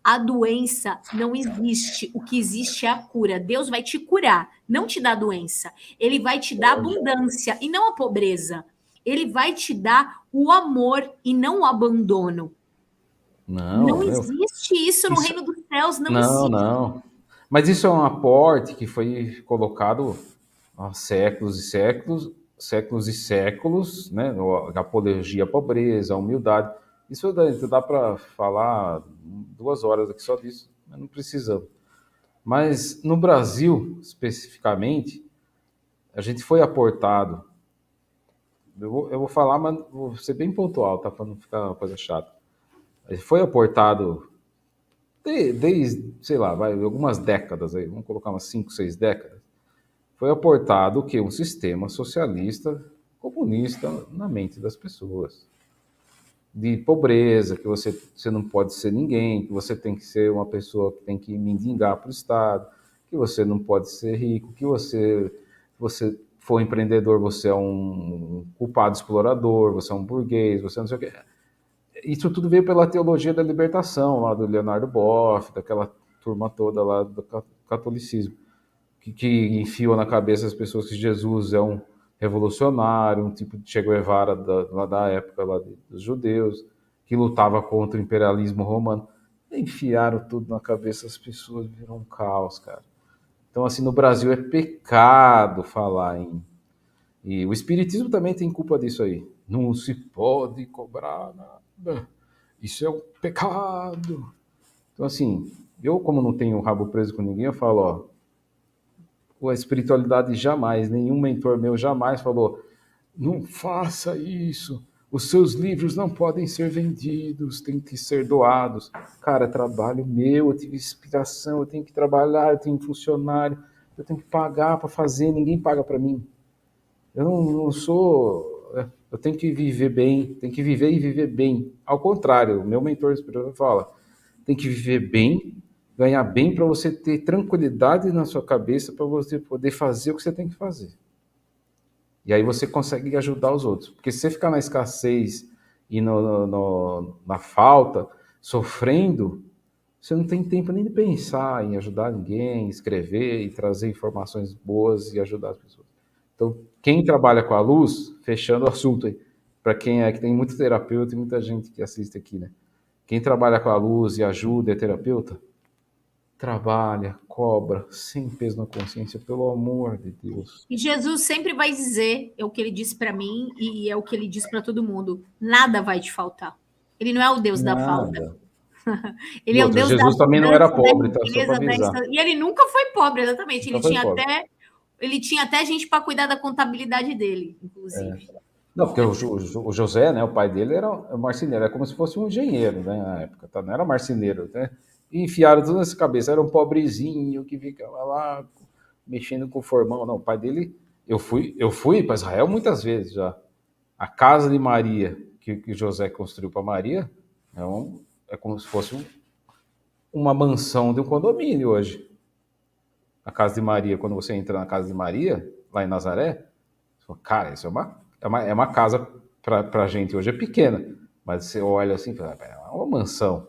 A doença não existe. O que existe é a cura. Deus vai te curar, não te dar doença. Ele vai te dar abundância e não a pobreza. Ele vai te dar o amor e não o abandono. Não, Não meu. existe isso no Isso... reino dos céus, não Não, existe. não. Mas isso é um aporte que foi colocado há séculos e séculos, séculos e séculos, né? A apologia à pobreza, à humildade. Isso dá para falar 2 horas aqui só disso, mas não precisamos. Mas no Brasil, especificamente, a gente foi aportado. Eu vou falar, mas vou ser bem pontual, tá? Para não ficar uma coisa chata. A gente foi aportado desde, sei lá, vai, algumas décadas aí, vamos colocar umas 5, 6 décadas, foi aportado o que? Um sistema socialista comunista na mente das pessoas. De pobreza, que você não pode ser ninguém, que você tem que ser uma pessoa que tem que mendigar para o Estado, que você não pode ser rico, que você for empreendedor, você é um culpado explorador, você é um burguês, você não sei o quê. Isso tudo veio pela teologia da libertação, lá do Leonardo Boff, daquela turma toda lá do catolicismo, que enfiou na cabeça as pessoas que Jesus é um revolucionário, um tipo de Che Guevara lá da época lá dos judeus, que lutava contra o imperialismo romano. Enfiaram tudo na cabeça das pessoas, virou um caos, cara. Então, assim, no Brasil é pecado falar em... E o espiritismo também tem culpa disso aí. Não se pode cobrar nada. Isso é um pecado. Então, assim, eu, como não tenho o rabo preso com ninguém, eu falo, ó, a espiritualidade jamais, nenhum mentor meu jamais falou, não faça isso, os seus livros não podem ser vendidos, têm que ser doados. Cara, é trabalho meu, eu tive inspiração, eu tenho que trabalhar, eu tenho funcionário, eu tenho que pagar para fazer, ninguém paga para mim. Eu não sou... eu tenho que viver bem, tem que viver e viver bem. Ao contrário, o meu mentor espiritual fala, tem que viver bem, ganhar bem para você ter tranquilidade na sua cabeça para você poder fazer o que você tem que fazer. E aí você consegue ajudar os outros. Porque se você ficar na escassez e na falta, sofrendo, você não tem tempo nem de pensar em ajudar ninguém, escrever e trazer informações boas e ajudar as pessoas. Então, quem trabalha com a luz, fechando o assunto aí, para quem é que tem muito terapeuta e muita gente que assiste aqui, né? Quem trabalha com a luz e ajuda é terapeuta, trabalha, cobra, sem peso na consciência, pelo amor de Deus. E Jesus sempre vai dizer, é o que ele disse para mim e é o que ele diz para todo mundo: nada vai te faltar. Ele não é o Deus da falta. Nada. Ele é o Deus Jesus da também não era abundância, pobre, da tá? Só para riqueza, avisar. e ele nunca foi pobre, exatamente. Nunca foi pobre. Ele tinha até gente para cuidar da contabilidade dele, inclusive. Não, porque o José, né, o pai dele era um marceneiro, era como se fosse um engenheiro, né, na época, tá? Não era marceneiro, né? E enfiaram tudo nessa cabeça, era um pobrezinho que ficava lá mexendo com o formão. Não, o pai dele, eu fui para Israel muitas vezes já. A casa de Maria que José construiu para Maria é como se fosse uma mansão de um condomínio hoje. A casa de Maria, quando você entra na casa de Maria, lá em Nazaré, você fala, cara, isso é uma casa para a gente hoje é pequena, mas você olha assim, é uma mansão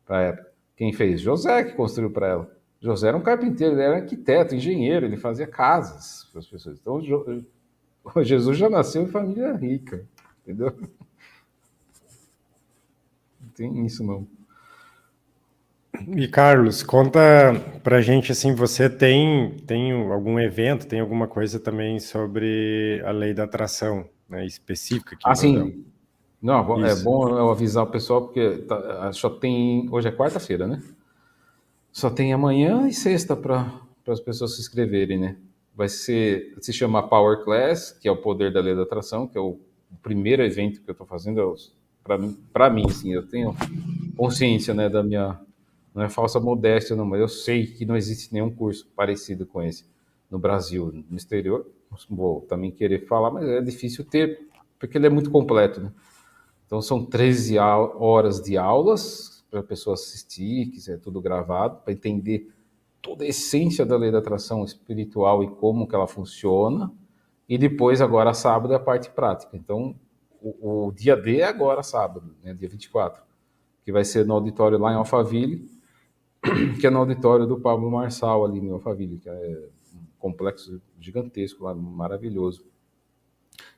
para a época. Quem fez? José que construiu para ela. José era um carpinteiro, ele era arquiteto, engenheiro, ele fazia casas para as pessoas. Então, Jesus já nasceu em família rica, entendeu? Não tem isso, não. E Carlos, conta pra gente assim, você tem algum evento, tem alguma coisa também sobre a lei da atração, né, específica que Assim, não, é Isso. bom eu avisar o pessoal porque só tem, hoje é quarta-feira, né? Só tem amanhã e sexta para as pessoas se inscreverem, né? Se chama Power Class, que é o poder da lei da atração, que é o primeiro evento que eu estou fazendo, para mim, assim, eu tenho consciência, né, da minha, não é falsa modéstia, não, mas eu sei que não existe nenhum curso parecido com esse no Brasil, no exterior. Vou também querer falar, mas é difícil ter, porque ele é muito completo, né? Então são 13 horas de aulas para a pessoa assistir, quiser tudo gravado, para entender toda a essência da lei da atração espiritual e como que ela funciona. E depois, agora sábado, é a parte prática. Então, o dia D é agora sábado, né, dia 24, que vai ser no auditório lá em Alphaville, que é no auditório do Pablo Marçal, ali em Alphaville, que é um complexo gigantesco lá, maravilhoso,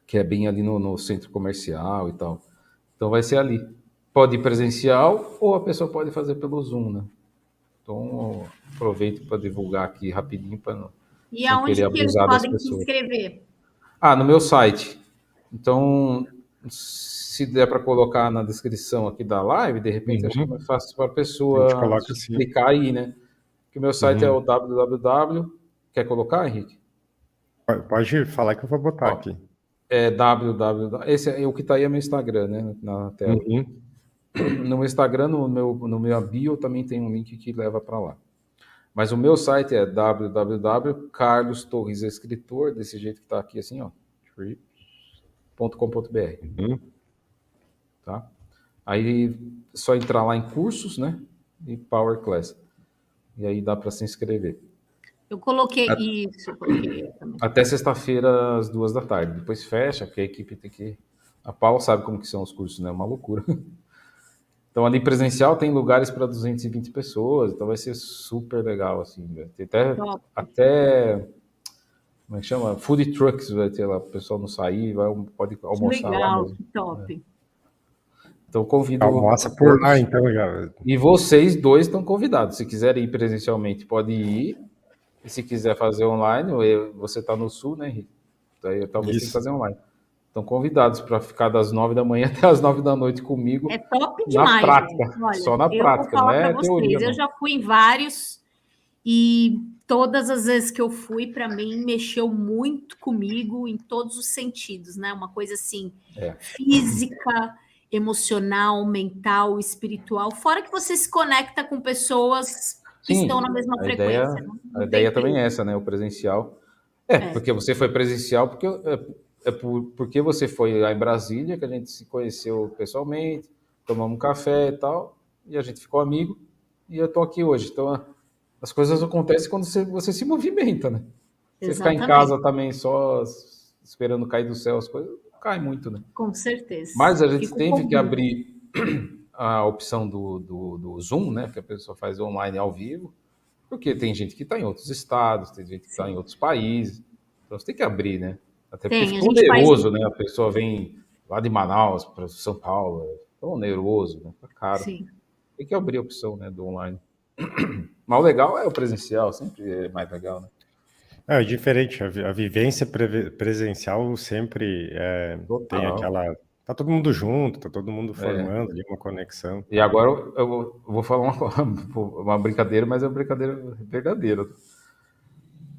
que é bem ali no centro comercial e tal. Então vai ser ali. Pode ir presencial ou a pessoa pode fazer pelo Zoom, né? Então aproveito para divulgar aqui rapidinho para E não aonde querer que eles abusar das podem se pessoas. inscrever? No meu site. Então, se der para colocar na descrição aqui da live, de repente acho que é mais fácil para a pessoa assim. clicar aí, né? Que o meu site é o www. Quer colocar, Henrique? Pode falar que eu vou botar aqui. É www. Esse é o que está aí, é meu Instagram, né? Na tela. No meu Instagram, no meu bio, também tem um link que leva para lá. Mas o meu site é www.Carlos Torres Escritor, desse jeito que está aqui, assim, ó, .com.br. Tá? Aí só entrar lá em cursos, né? E Power Class. E aí dá para se inscrever. Eu coloquei isso. Eu coloquei também. Até sexta-feira, às 2 da tarde. Depois fecha, porque a equipe tem que... A Paula sabe como que são os cursos, né? É uma loucura. Então, ali presencial tem lugares para 220 pessoas, então vai ser super legal, assim. Tem até como é que chama? Food trucks vai ter lá, o pessoal não sair, pode almoçar legal, lá mesmo. Que top. Então, convido... Almoça por lá, então, já. E vocês dois estão convidados. Se quiserem ir presencialmente, pode ir. E se quiser fazer online, você está no Sul, né, Henrique? Daí talvez tenha que fazer online. Estão convidados para ficar das 9 da manhã até as 9 da noite comigo. É top demais. Na prática. Olha, só na prática, não é teoria. Eu já fui em vários e todas as vezes que eu fui, para mim, mexeu muito comigo em todos os sentidos, né? Uma coisa assim, física, emocional, mental, espiritual. Fora que você se conecta com pessoas que estão na mesma frequência. A ideia também é essa, né? O presencial. Porque você foi presencial, porque porque você foi lá em Brasília, que a gente se conheceu pessoalmente, tomamos um café e tal, e a gente ficou amigo, e eu tô aqui hoje. Então, as coisas acontecem quando você se movimenta, né? Você ficar em Exatamente. casa também só esperando cair do céu as coisas, cai muito, né? Com certeza. Mas a gente Fico teve que com abrir a opção do Zoom, né? Que a pessoa faz online ao vivo, porque tem gente que está em outros estados, tem gente que está em Sim. outros países. Então você tem que abrir, né? Até porque Tem, a fica gente faz. oneroso, né? A pessoa vem lá de Manaus para São Paulo, é tão oneroso, né? Tá caro. Sim. Tem que abrir a opção, né, do online. Mas o legal é o presencial, sempre é mais legal, né? É diferente, a vivência presencial sempre tem Total. aquela. Tá todo mundo junto, tá todo mundo É. formando ali uma conexão. E agora eu vou falar uma brincadeira, mas é uma brincadeira verdadeira.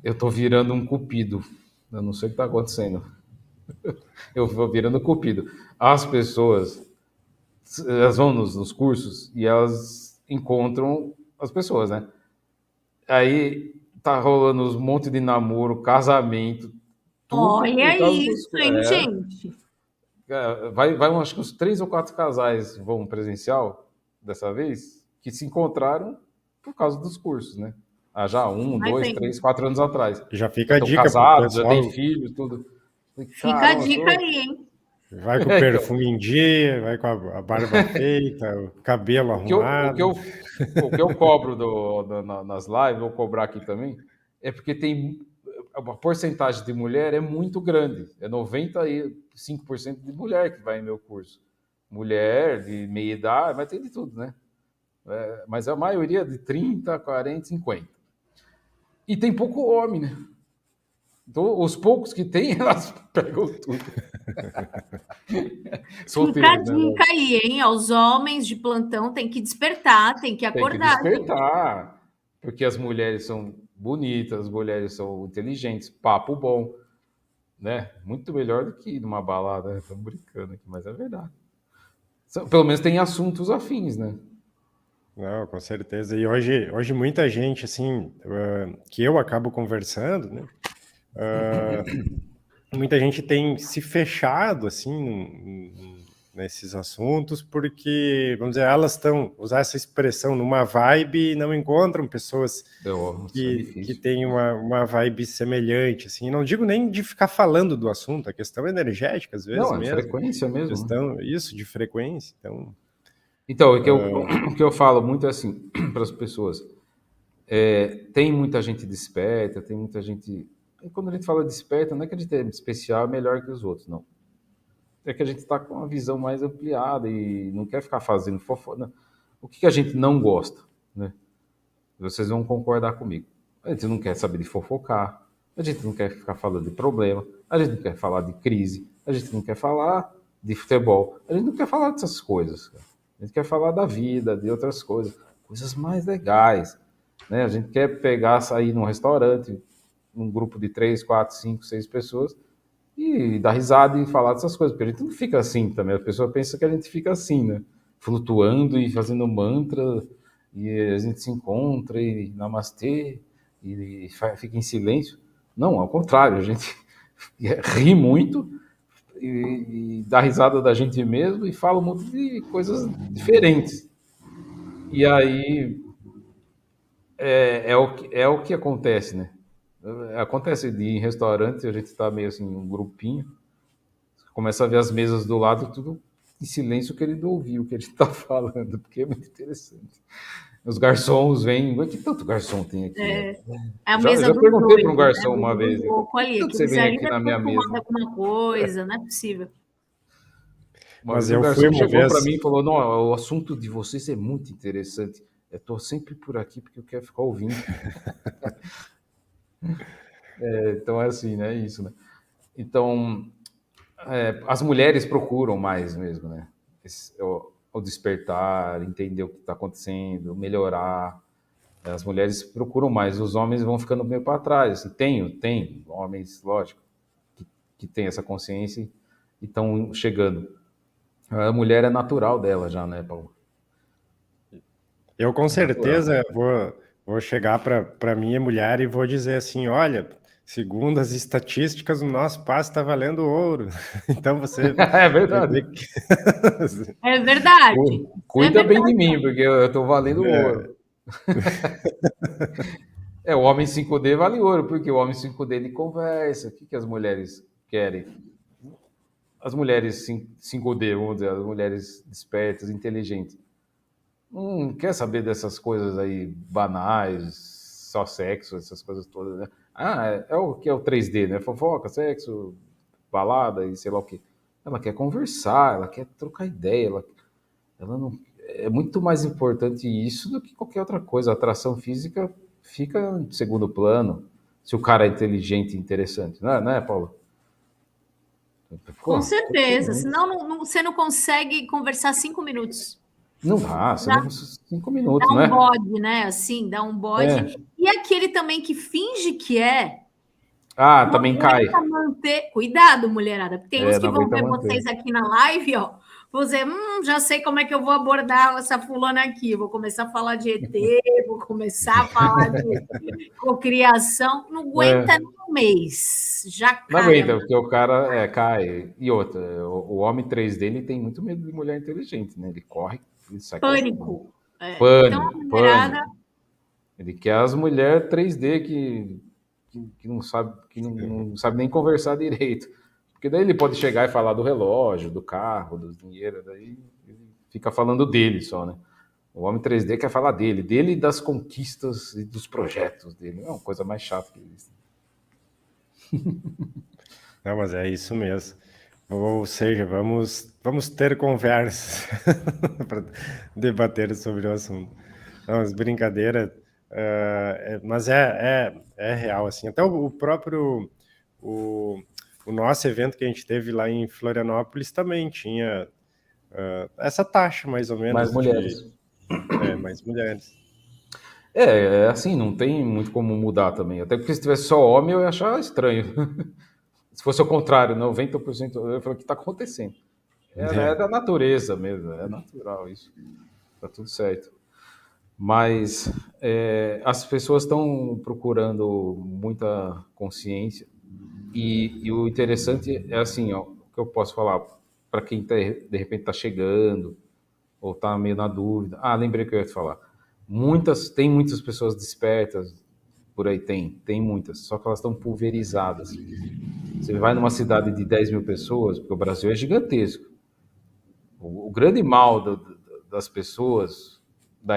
Eu tô virando um cupido. Eu não sei o que tá acontecendo. Eu vou virando cupido. As pessoas, elas vão nos cursos e elas encontram as pessoas, né? Aí tá rolando um monte de namoro, casamento, tudo por Olha causa isso, hein, gente? vai acho que uns 3 ou 4 casais vão presencial dessa vez, que se encontraram por causa dos cursos, né? Há já Vai 2, vendo. 3, 4 anos atrás. Já Já fica a estão dica pro casados, já têm pessoal, filhos, tudo. Falei, Fica a caramba, dica aí, hein? vai com o Então, perfume em dia, vai com a barba feita, o cabelo o que eu, o que arrumado. eu, o que eu cobro nas lives, vou cobrar aqui também, é porque tem a porcentagem de mulher é muito grande. É 95% de mulher que vai em meu curso. Mulher de meia idade, mas tem de tudo, né? Mas a maioria de 30, 40, 50. E tem pouco homem, né? Então, os poucos que tem, elas pegam tudo. Fica a Solteiros, né? dica aí, hein? Aos homens de plantão tem que despertar, tem que Tem que acordar, gente. despertar. Porque as mulheres são bonitas, as mulheres são inteligentes, papo bom, né? Muito melhor do que ir numa balada. Estamos brincando aqui, mas é verdade. Pelo menos tem assuntos afins, né? Não, com certeza. E hoje muita gente, assim, que eu acabo conversando, né? Muita gente tem se fechado, assim, nesses assuntos, porque, vamos dizer, elas estão, usar essa expressão, numa vibe e não encontram pessoas Isso é que difícil. têm uma vibe semelhante, assim. Não digo nem de ficar falando do assunto, a questão é energética, às vezes Não, é mesmo. frequência mesmo, né? Questão, isso, de frequência. Então, Então, o que eu falo muito é assim, para as pessoas. Tem muita gente desperta, tem muita gente. E quando a gente fala desperta, não é que a gente é especial, é melhor que os outros, não. É que a gente está com uma visão mais ampliada e não quer ficar fazendo fofoca. O que a gente não gosta, né? Vocês vão concordar comigo. A gente não quer saber de fofocar, a gente não quer ficar falando de problema, a gente não quer falar de crise, a gente não quer falar de futebol, a gente não quer falar dessas coisas. Cara. A gente quer falar da vida, de outras coisas mais legais. Né? A gente quer pegar, sair num restaurante, num grupo de 3, 4, 5, 6 pessoas e dar risada e falar dessas coisas, porque a gente não fica assim também. A pessoa pensa que a gente fica assim, né? Flutuando e fazendo mantra, e a gente se encontra e namastê, e fica em silêncio. Não, ao contrário, a gente ri muito e dá risada da gente mesmo e fala um monte de coisas diferentes. E aí é o que acontece, né? Acontece de ir em restaurante, a gente está meio assim, um grupinho, começa a ver as mesas do lado, tudo em silêncio, querendo ouvir o que a gente está falando, porque é muito interessante. Os garçons vêm, que tanto garçom tem aqui, né? É a Já, mesa já dos perguntei para um doidos, né? garçom uma Do vez, louco por que ali. tanto você Aqueles vem ali aqui deve na estar minha tomando mesa? alguma coisa, não é possível. Uma mas vez um eu fui garçom uma chegou para vez. mim e falou: Não, o assunto de vocês é muito interessante. Eu estou sempre por aqui porque eu quero ficar ouvindo. Então é assim, né? É isso, né? Então, as mulheres procuram mais mesmo, né? O despertar, entender o que está acontecendo, melhorar. As mulheres procuram mais, os homens vão ficando meio para trás. Assim, tem homens, lógico, que têm essa consciência e estão chegando. A mulher é natural dela já, né, Paulo? Eu com É natural. certeza vou chegar para minha mulher e vou dizer assim, olha, segundo as estatísticas, o nosso passe está valendo ouro. Então você É verdade. É verdade. Cuida bem de mim, porque eu estou valendo ouro. O homem 5D vale ouro, porque o homem 5D ele conversa. O que as mulheres querem? As mulheres 5D, vamos dizer, as mulheres despertas, inteligentes, não quer saber dessas coisas aí banais, só sexo, essas coisas todas, né? É o que é o 3D, né? Fofoca, sexo, balada e sei lá o quê. Ela quer conversar, ela quer trocar ideia, ela não, é muito mais importante isso do que qualquer outra coisa. A atração física fica em segundo plano, se o cara é inteligente e interessante, não é, Paulo? Com certeza, senão você não consegue conversar 5 minutos. Não dá, você não 5 minutos, dá né? Dá um bode, né? Assim, dá um bode. E aquele também que finge que é. Também cai. Cuidado, mulherada, porque tem uns que vão ver manter. vocês aqui na live, ó. Vou dizer, já sei como é que eu vou abordar essa fulana aqui. Vou começar a falar de ET, vou começar a falar de cocriação. Não aguenta nem um mês. Já cai. Não aguenta, porque o cara cai. E outra, o homem 3D ele tem muito medo de mulher inteligente, né? Ele corre, ele sai Pânico. Pânico, então, a mulherada... pânico. Ele quer as mulheres 3D que não sabe nem conversar direito. Porque daí ele pode chegar e falar do relógio, do carro, do dinheiro, daí ele fica falando dele só, né? O homem 3D quer falar dele e das conquistas e dos projetos dele. É uma coisa mais chata que isso. Não, mas é isso mesmo. Ou seja, vamos ter conversas para debater sobre o assunto. Não, mas brincadeira, mas é real, assim. Até o próprio o nosso evento que a gente teve lá em Florianópolis também tinha essa taxa, mais ou menos. Mais mulheres. Mais mulheres. Assim, não tem muito como mudar também. Até porque se tivesse só homem, eu ia achar estranho. Se fosse o contrário, 90%, eu falei, o que está acontecendo? É da natureza mesmo, é natural isso. Tá tudo certo. Mas as pessoas estão procurando muita consciência e o interessante é assim, ó, o que eu posso falar para quem de repente está chegando ou está meio na dúvida. Lembrei que eu ia te falar. Tem muitas pessoas despertas por aí, tem muitas, só que elas estão pulverizadas. Você vai numa cidade de 10 mil pessoas, porque o Brasil é gigantesco. O grande mal das pessoas, da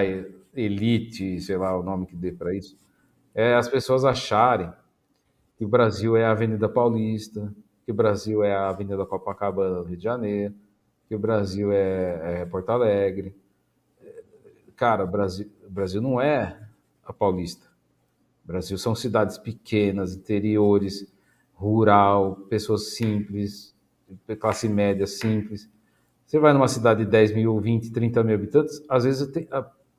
elite, sei lá o nome que dê para isso, é as pessoas acharem que o Brasil é a Avenida Paulista, que o Brasil é a Avenida Copacabana no Rio de Janeiro, que o Brasil é Porto Alegre. Cara, o Brasil não é a Paulista. O Brasil são cidades pequenas, interiores, rural, pessoas simples, classe média simples. Você vai numa cidade de 10 mil, 20, 30 mil habitantes, às vezes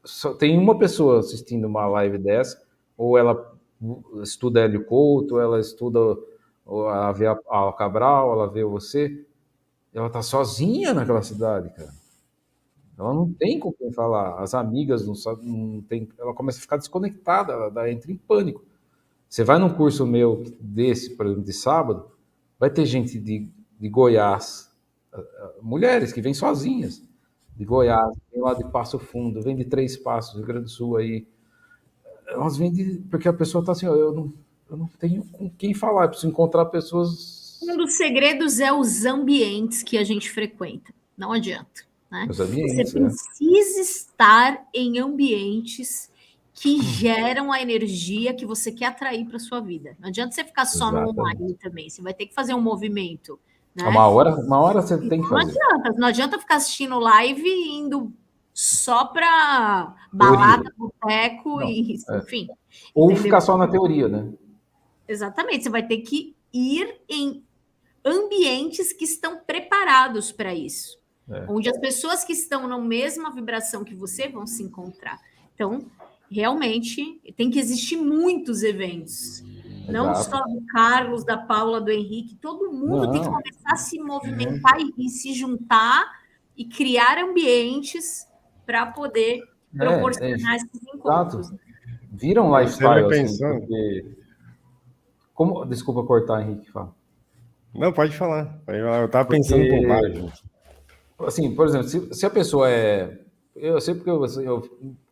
só tem uma pessoa assistindo uma live dessa, ou ela estuda Hélio Couto, ou ela estuda, ou ela vê a Cabral, ela vê você, ela tá sozinha naquela cidade, cara. Ela não tem com quem falar, as amigas não tem, ela começa a ficar desconectada, ela entra em pânico. Você vai num curso meu desse, por exemplo, de sábado, vai ter gente de Goiás, mulheres que vêm sozinhas, de Goiás, vem lá de Passo Fundo, vem de Três Passos, Rio Grande do Sul aí. Elas vêm porque a pessoa está assim, eu não tenho com quem falar, eu preciso encontrar pessoas. Um dos segredos é os ambientes que a gente frequenta, não adianta. Né? Você precisa estar em ambientes que geram a energia que você quer atrair para sua vida. Não adianta você ficar só no online também, você vai ter que fazer um movimento. Né? Uma hora você tem que fazer. Não adianta ficar assistindo live e indo só para balada, boteco e enfim. Ou entendeu? Ficar só na teoria, né? Exatamente, você vai ter que ir em ambientes que estão preparados para isso. Onde as pessoas que estão na mesma vibração que você vão se encontrar. Então, realmente, tem que existir muitos eventos. Exato. Não só do Carlos, da Paula, do Henrique. Todo mundo tem que começar a se movimentar e se juntar e criar ambientes para poder proporcionar esses encontros. Exato. Vira um lifestyle, assim, porque Desculpa cortar, Henrique, fala. Não, pode falar. Eu estava pensando Porque, bobagem. assim, por exemplo, se a pessoa é... Eu sei porque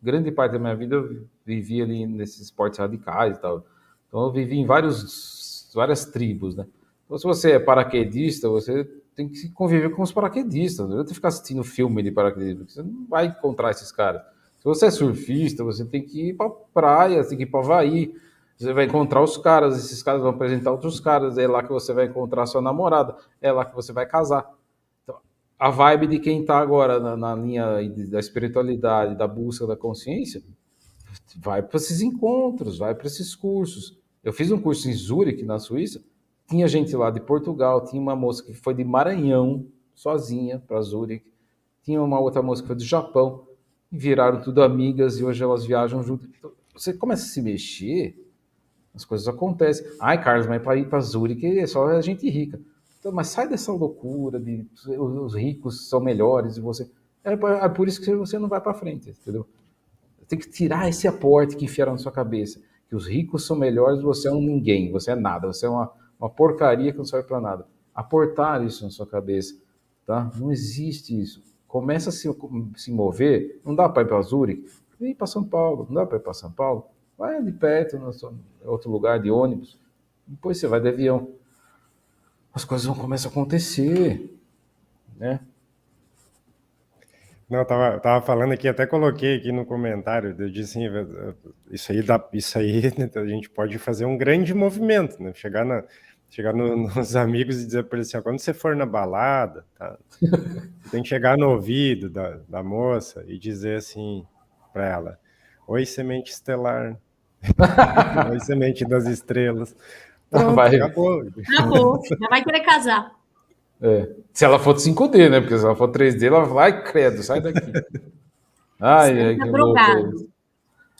grande parte da minha vida eu vivi ali nesses esportes radicais e tal. Então eu vivi em várias tribos, né? Então se você é paraquedista, você tem que conviver com os paraquedistas. Não adianta ficar assistindo filme de paraquedismo, porque você não vai encontrar esses caras. Se você é surfista, você tem que ir pra praia, tem que ir pra Havaí. Você vai encontrar os caras, esses caras vão apresentar outros caras, é lá que você vai encontrar sua namorada, é lá que você vai casar. Então, a vibe de quem está agora na linha da espiritualidade, da busca da consciência, vai para esses encontros, vai para esses cursos. Eu fiz um curso em Zurique, na Suíça, tinha gente lá de Portugal, tinha uma moça que foi de Maranhão, sozinha, para Zurique, tinha uma outra moça que foi do Japão, e viraram tudo amigas e hoje elas viajam juntas. Então, você começa a se mexer, as coisas acontecem. Ai, Carlos, mas para ir para Zurique é só a gente rica. Então, mas sai dessa loucura de os ricos são melhores e você. É por isso que você não vai para frente, entendeu? Tem que tirar esse aporte que enfiaram na sua cabeça. Que os ricos são melhores, você é um ninguém, você é nada, você é uma porcaria que não serve para nada. Aportar isso na sua cabeça, tá? Não existe isso. Começa a se mover, não dá para ir para Zurique, vem para São Paulo, não dá para ir para São Paulo, vai ali perto, em outro lugar de ônibus, depois você vai de avião. As coisas vão começar a acontecer, né? Não, eu tava falando aqui, até coloquei aqui no comentário, eu disse assim, isso aí a gente pode fazer um grande movimento, né? Nos amigos e dizer para eles assim, ó, quando você for na balada, tá? Você tem que chegar no ouvido da moça e dizer assim para ela, oi, semente estelar, oi, semente das estrelas. Pronto, Vai, acabou. Acabou, já vai querer casar. se ela for de 5D, né? Porque se ela for 3D, ela vai, credo, sai daqui. Ai, Tá que louco é isso. drogado.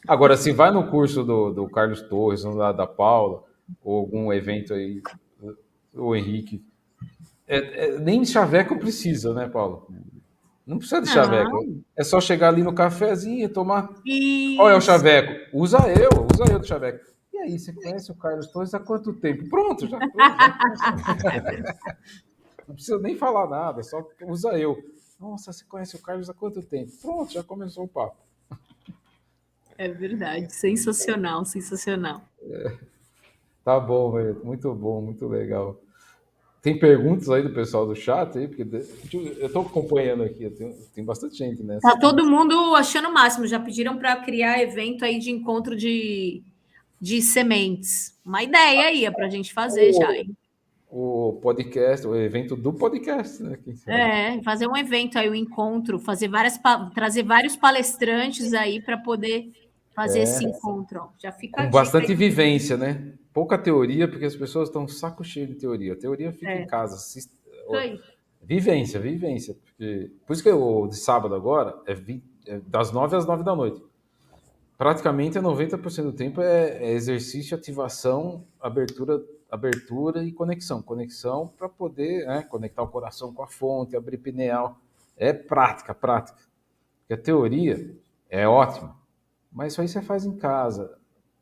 Agora, se vai no curso do Carlos Torres, ou da Paula, ou algum evento aí, o Henrique, nem chaveco precisa, né, Paulo? Não precisa de chaveco. Não. É só chegar ali no cafezinho e tomar. Qual é o Isso. chaveco? Usa eu do chaveco. E aí, você conhece o Carlos Torres há quanto tempo? Pronto, já. Não precisa nem falar nada, só usa eu. Nossa, você conhece o Carlos há quanto tempo? Pronto, já começou o papo. É verdade, sensacional, sensacional. Tá bom, velho. Muito bom, muito legal. Tem perguntas aí do pessoal do chat aí? Porque eu estou acompanhando aqui, tem bastante gente nessa. Tá todo mundo achando o máximo. Já pediram para criar evento aí de encontro de sementes. Uma ideia aí é para a gente fazer já, hein? O podcast, o evento do podcast, né? Quem sabe? É, fazer um evento aí, um encontro, trazer vários palestrantes aí para poder fazer esse encontro. Ó. Já fica a Com dica bastante aí. vivência, né? Pouca teoria, porque as pessoas estão saco cheio de teoria. A teoria fica em casa. Isso aí. Vivência. Por isso que o de sábado agora é das 9 às 9 da noite. Praticamente 90% do tempo é exercício, ativação, abertura e conexão. Conexão para poder, né, conectar o coração com a fonte, abrir pineal. É prática. Porque a teoria é ótima, mas isso aí você faz em casa.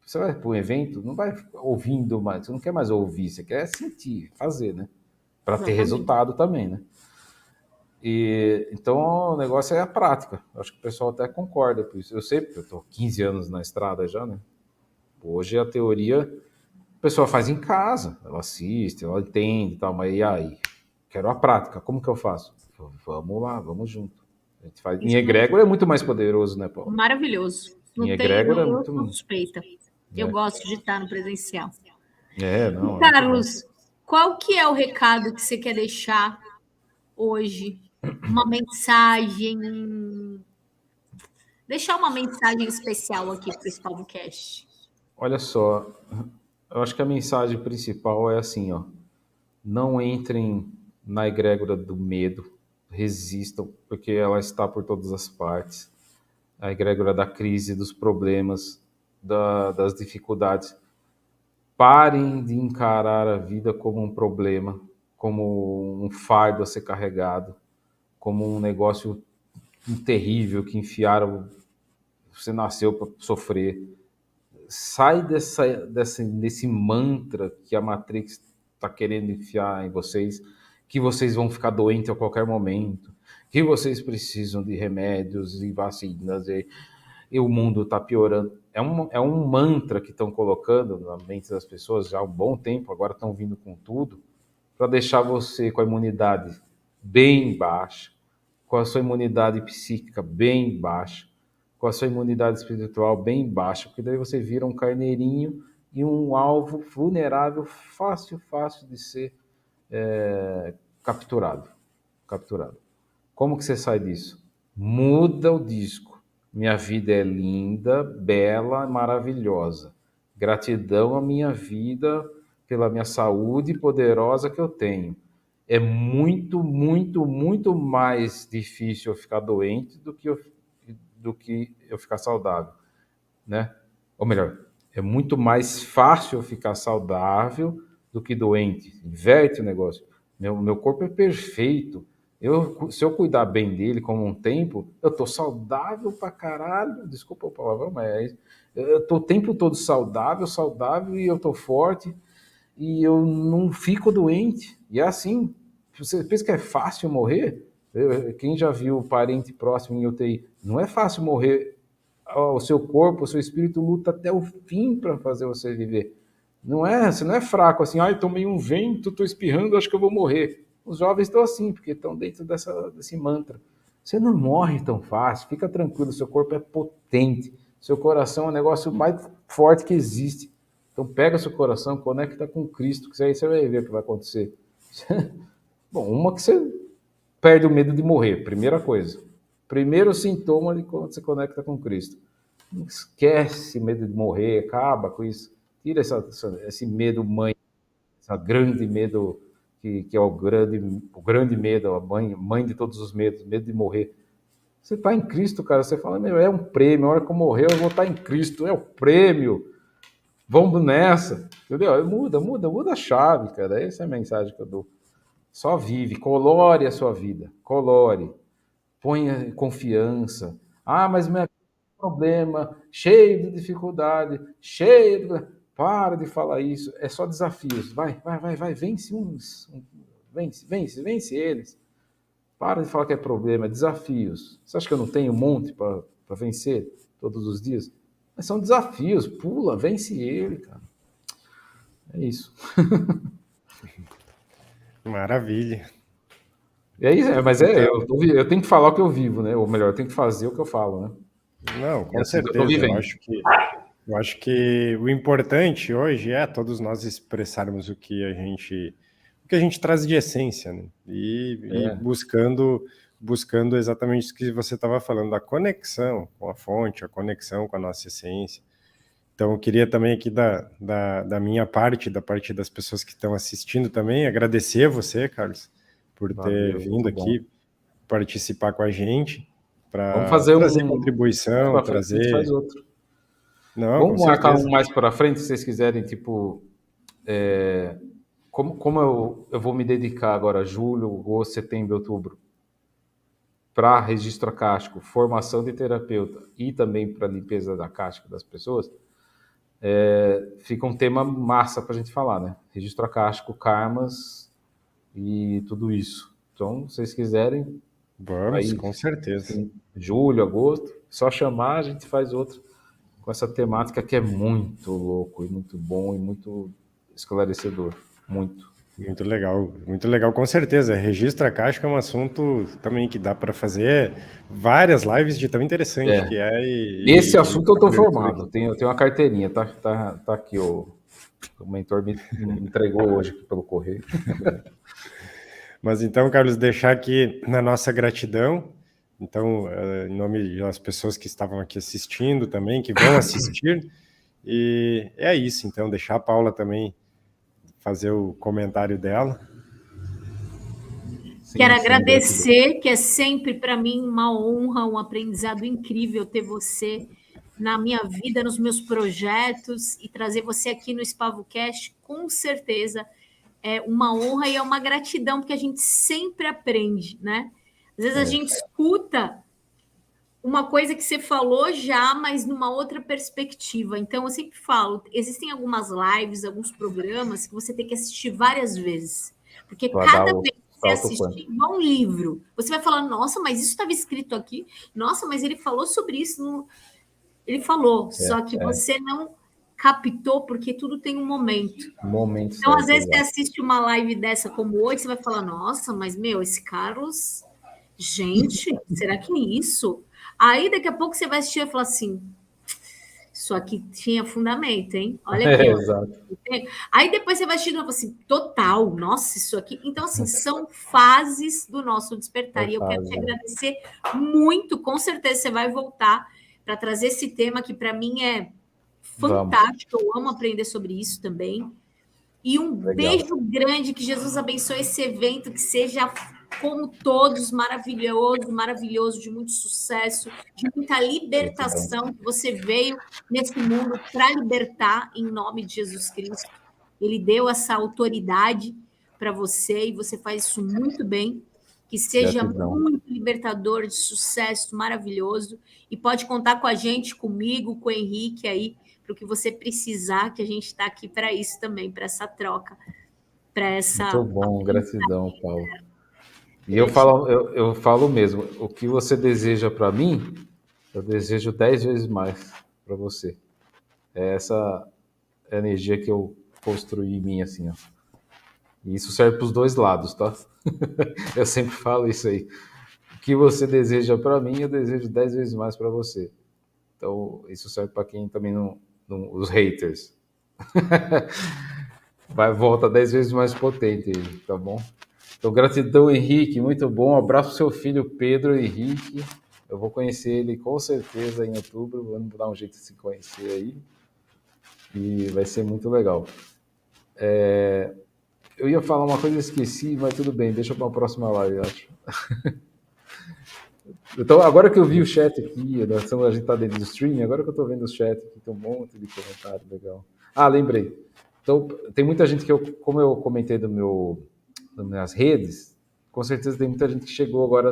Você vai para um evento, não vai ouvindo mais, você não quer mais ouvir, você quer sentir, fazer, né? Para ter Exatamente. resultado também, né? Então o negócio é a prática. Acho que o pessoal até concorda com isso. Eu sei, porque eu estou 15 anos na estrada já, né? Hoje a teoria a pessoa faz em casa, ela assiste, ela entende e tal, mas e aí? Quero a prática, como que eu faço? Vamos lá, vamos junto. A gente faz. Em Isso egrégora é muito mais poderoso, né, Paulo? maravilhoso. Em Não tem, egrégora é eu muito. sou suspeita. Eu É, gosto de estar no presencial. não, é muito bom. Carlos, qual que é o recado que você quer deixar hoje? Uma mensagem. Deixar uma mensagem especial aqui para esse podcast. Olha só, eu acho que a mensagem principal é assim, ó. Não entrem na egrégora do medo, resistam, porque ela está por todas as partes. A egrégora da crise, dos problemas, das dificuldades. Parem de encarar a vida como um problema, como um fardo a ser carregado, como um negócio terrível que enfiaram. Você nasceu para sofrer. sai desse mantra que a Matrix está querendo enfiar em vocês, que vocês vão ficar doentes a qualquer momento, que vocês precisam de remédios e vacinas, e o mundo está piorando. É um mantra que estão colocando na mente das pessoas já há um bom tempo, agora estão vindo com tudo, para deixar você com a imunidade bem baixa, com a sua imunidade psíquica bem baixa, com a sua imunidade espiritual bem baixa, porque daí você vira um carneirinho e um alvo vulnerável, fácil de ser capturado. Como que você sai disso? Muda o disco. Minha vida é linda, bela, maravilhosa. Gratidão à minha vida pela minha saúde poderosa que eu tenho. É muito, muito, muito mais difícil eu ficar doente do que eu ficar saudável, né? Ou melhor, é muito mais fácil eu ficar saudável do que doente. Inverte o negócio. Meu corpo é perfeito. Se eu cuidar bem dele como um tempo, eu tô saudável pra caralho. Desculpa o palavrão, mas é isso. Eu tô o tempo todo saudável, e eu tô forte e eu não fico doente. E é assim. Você pensa que é fácil morrer? Quem já viu parente próximo em UTI, não é fácil morrer. O seu corpo, o seu espírito luta até o fim para fazer você viver. Você não é fraco assim, tomei um vento, estou espirrando, acho que eu vou morrer. Os jovens estão assim, porque estão dentro desse mantra. Você não morre tão fácil, fica tranquilo, seu corpo é potente, seu coração é o negócio mais forte que existe. Então pega seu coração, conecta com Cristo, que aí você vai ver o que vai acontecer. Bom, uma que você perde o medo de morrer, primeira coisa. Primeiro sintoma de quando você conecta com Cristo. Não esquece medo de morrer, acaba com isso. Tira esse medo mãe, esse grande medo que é o grande medo, a mãe de todos os medos, medo de morrer. Você está em Cristo, cara, você fala, é um prêmio, a hora que eu morrer eu vou estar em Cristo, é o prêmio. Vamos nessa, entendeu? Muda a chave, cara. Essa é a mensagem que eu dou. Só vive, colore a sua vida, colore. Ponha confiança. Mas meu problema, cheio de dificuldade, Para de falar isso. É só desafios. Vai. Vence uns. Vence eles. Para de falar que é problema, é desafios. Você acha que eu não tenho um monte para vencer todos os dias? Mas são desafios. Pula, vence ele, cara. É isso. Maravilha. Eu tenho que falar o que eu vivo, né? Ou melhor, eu tenho que fazer o que eu falo, né? Não, com assim que eu tô certeza. vivendo. Eu acho que o importante hoje é todos nós expressarmos o que a gente traz de essência, né? E buscando exatamente isso que você estava falando, a conexão com a fonte, a conexão com a nossa essência. Então, eu queria também aqui da minha parte, da parte das pessoas que estão assistindo também, agradecer a você, Carlos, por ter vindo aqui participar com a gente, para trazer contribuição, trazer... A gente faz outro. Não, vamos marcar um mais para frente, se vocês quiserem, como eu vou me dedicar agora, julho, agosto, setembro, outubro, para registro acástico, formação de terapeuta e também para limpeza da acástica das pessoas, fica um tema massa para a gente falar, né? Registro acástico, karmas e tudo isso. Então, se vocês quiserem... Vamos, com certeza. Assim, julho, agosto, só chamar, a gente faz outro com essa temática que é muito louco e muito bom e muito esclarecedor. Muito legal, com certeza. Registro acástico é um assunto também que dá para fazer várias lives de tão interessante que é. Esse assunto eu estou formado, eu tenho uma carteirinha, tá aqui, o mentor me entregou hoje pelo correio. Mas então, Carlos, deixar aqui na nossa gratidão, então, em nome das pessoas que estavam aqui assistindo também, que vão assistir, e é isso, então, deixar a Paula também fazer o comentário dela. Quero agradecer, que é sempre para mim uma honra, um aprendizado incrível ter você na minha vida, nos meus projetos, e trazer você aqui no SpavoCast, com certeza é uma honra e é uma gratidão, porque a gente sempre aprende, né? Às vezes a gente escuta uma coisa que você falou já, mas numa outra perspectiva. Então, eu sempre falo, existem algumas lives, alguns programas que você tem que assistir várias vezes. Porque Para dar cada o vez que você salto assistir, quântico. igual um livro, você vai falar, nossa, mas isso estava escrito aqui. Nossa, mas ele falou sobre isso. Ele falou, só que você não captou, porque tudo tem um momento. Momento Então, às certo, vezes, você exato. assiste uma live dessa como hoje, você vai falar, nossa, mas, meu, esse Carlos... Gente, será que é isso? Aí, daqui a pouco, você vai assistir e falar assim, isso aqui tinha fundamento, hein? Olha aqui, ó. Exato. Aí, depois, você vai assistir e fala assim, total, nossa, isso aqui... Então, assim, são fases do nosso despertar. É E eu quero te fase. agradecer muito. Com certeza, você vai voltar para trazer esse tema que, para mim, é Vamos. fantástico. Eu amo aprender sobre isso também. E um Legal. beijo grande, que Jesus abençoe esse evento, que seja, como todos, maravilhoso, maravilhoso, de muito sucesso, de muita libertação, que você veio nesse mundo para libertar, em nome de Jesus Cristo. Ele deu essa autoridade para você, e você faz isso muito bem. Que seja Gratidão. muito libertador, de sucesso, maravilhoso. E pode contar com a gente, comigo, com o Henrique aí, para o que você precisar, que a gente está aqui para isso também, para essa troca, para essa... Muito bom, gratidão, Paulo. E eu falo mesmo, o que você deseja para mim, eu desejo 10 vezes mais para você. É essa energia que eu construí em mim, assim, ó. E isso serve para os dois lados, tá? Eu sempre falo isso aí. O que você deseja para mim, eu desejo 10 vezes mais para você. Então, isso serve para quem também os haters. Volta 10 vezes mais potente aí, tá bom? Então, gratidão, Henrique, muito bom. Um abraço pro seu filho Pedro Henrique. Eu vou conhecer ele com certeza em outubro. Vamos dar um jeito de se conhecer aí. E vai ser muito legal. Eu ia falar uma coisa e esqueci, mas tudo bem, deixa para uma próxima live, eu acho. Então, agora que eu vi o chat aqui, a gente tá dentro do stream, agora que eu tô vendo o chat aqui, tem um monte de comentário legal. Ah, lembrei. Então, tem muita gente como eu comentei nas minhas redes, com certeza tem muita gente que chegou agora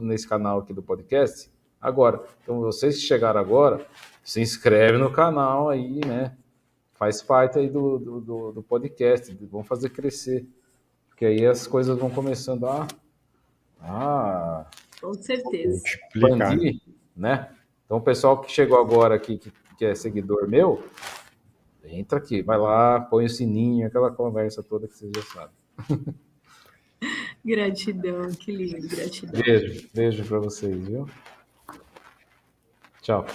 nesse canal aqui do podcast, agora. Então, vocês que chegaram agora, se inscreve no canal aí, né? Faz parte aí do podcast, vão fazer crescer, porque aí as coisas vão começando a Com certeza. expandir, né? Então, o pessoal que chegou agora aqui, que é seguidor meu, entra aqui, vai lá, põe o sininho, aquela conversa toda que vocês já sabem. Gratidão, que lindo, gratidão. Beijo para vocês, viu? Tchau.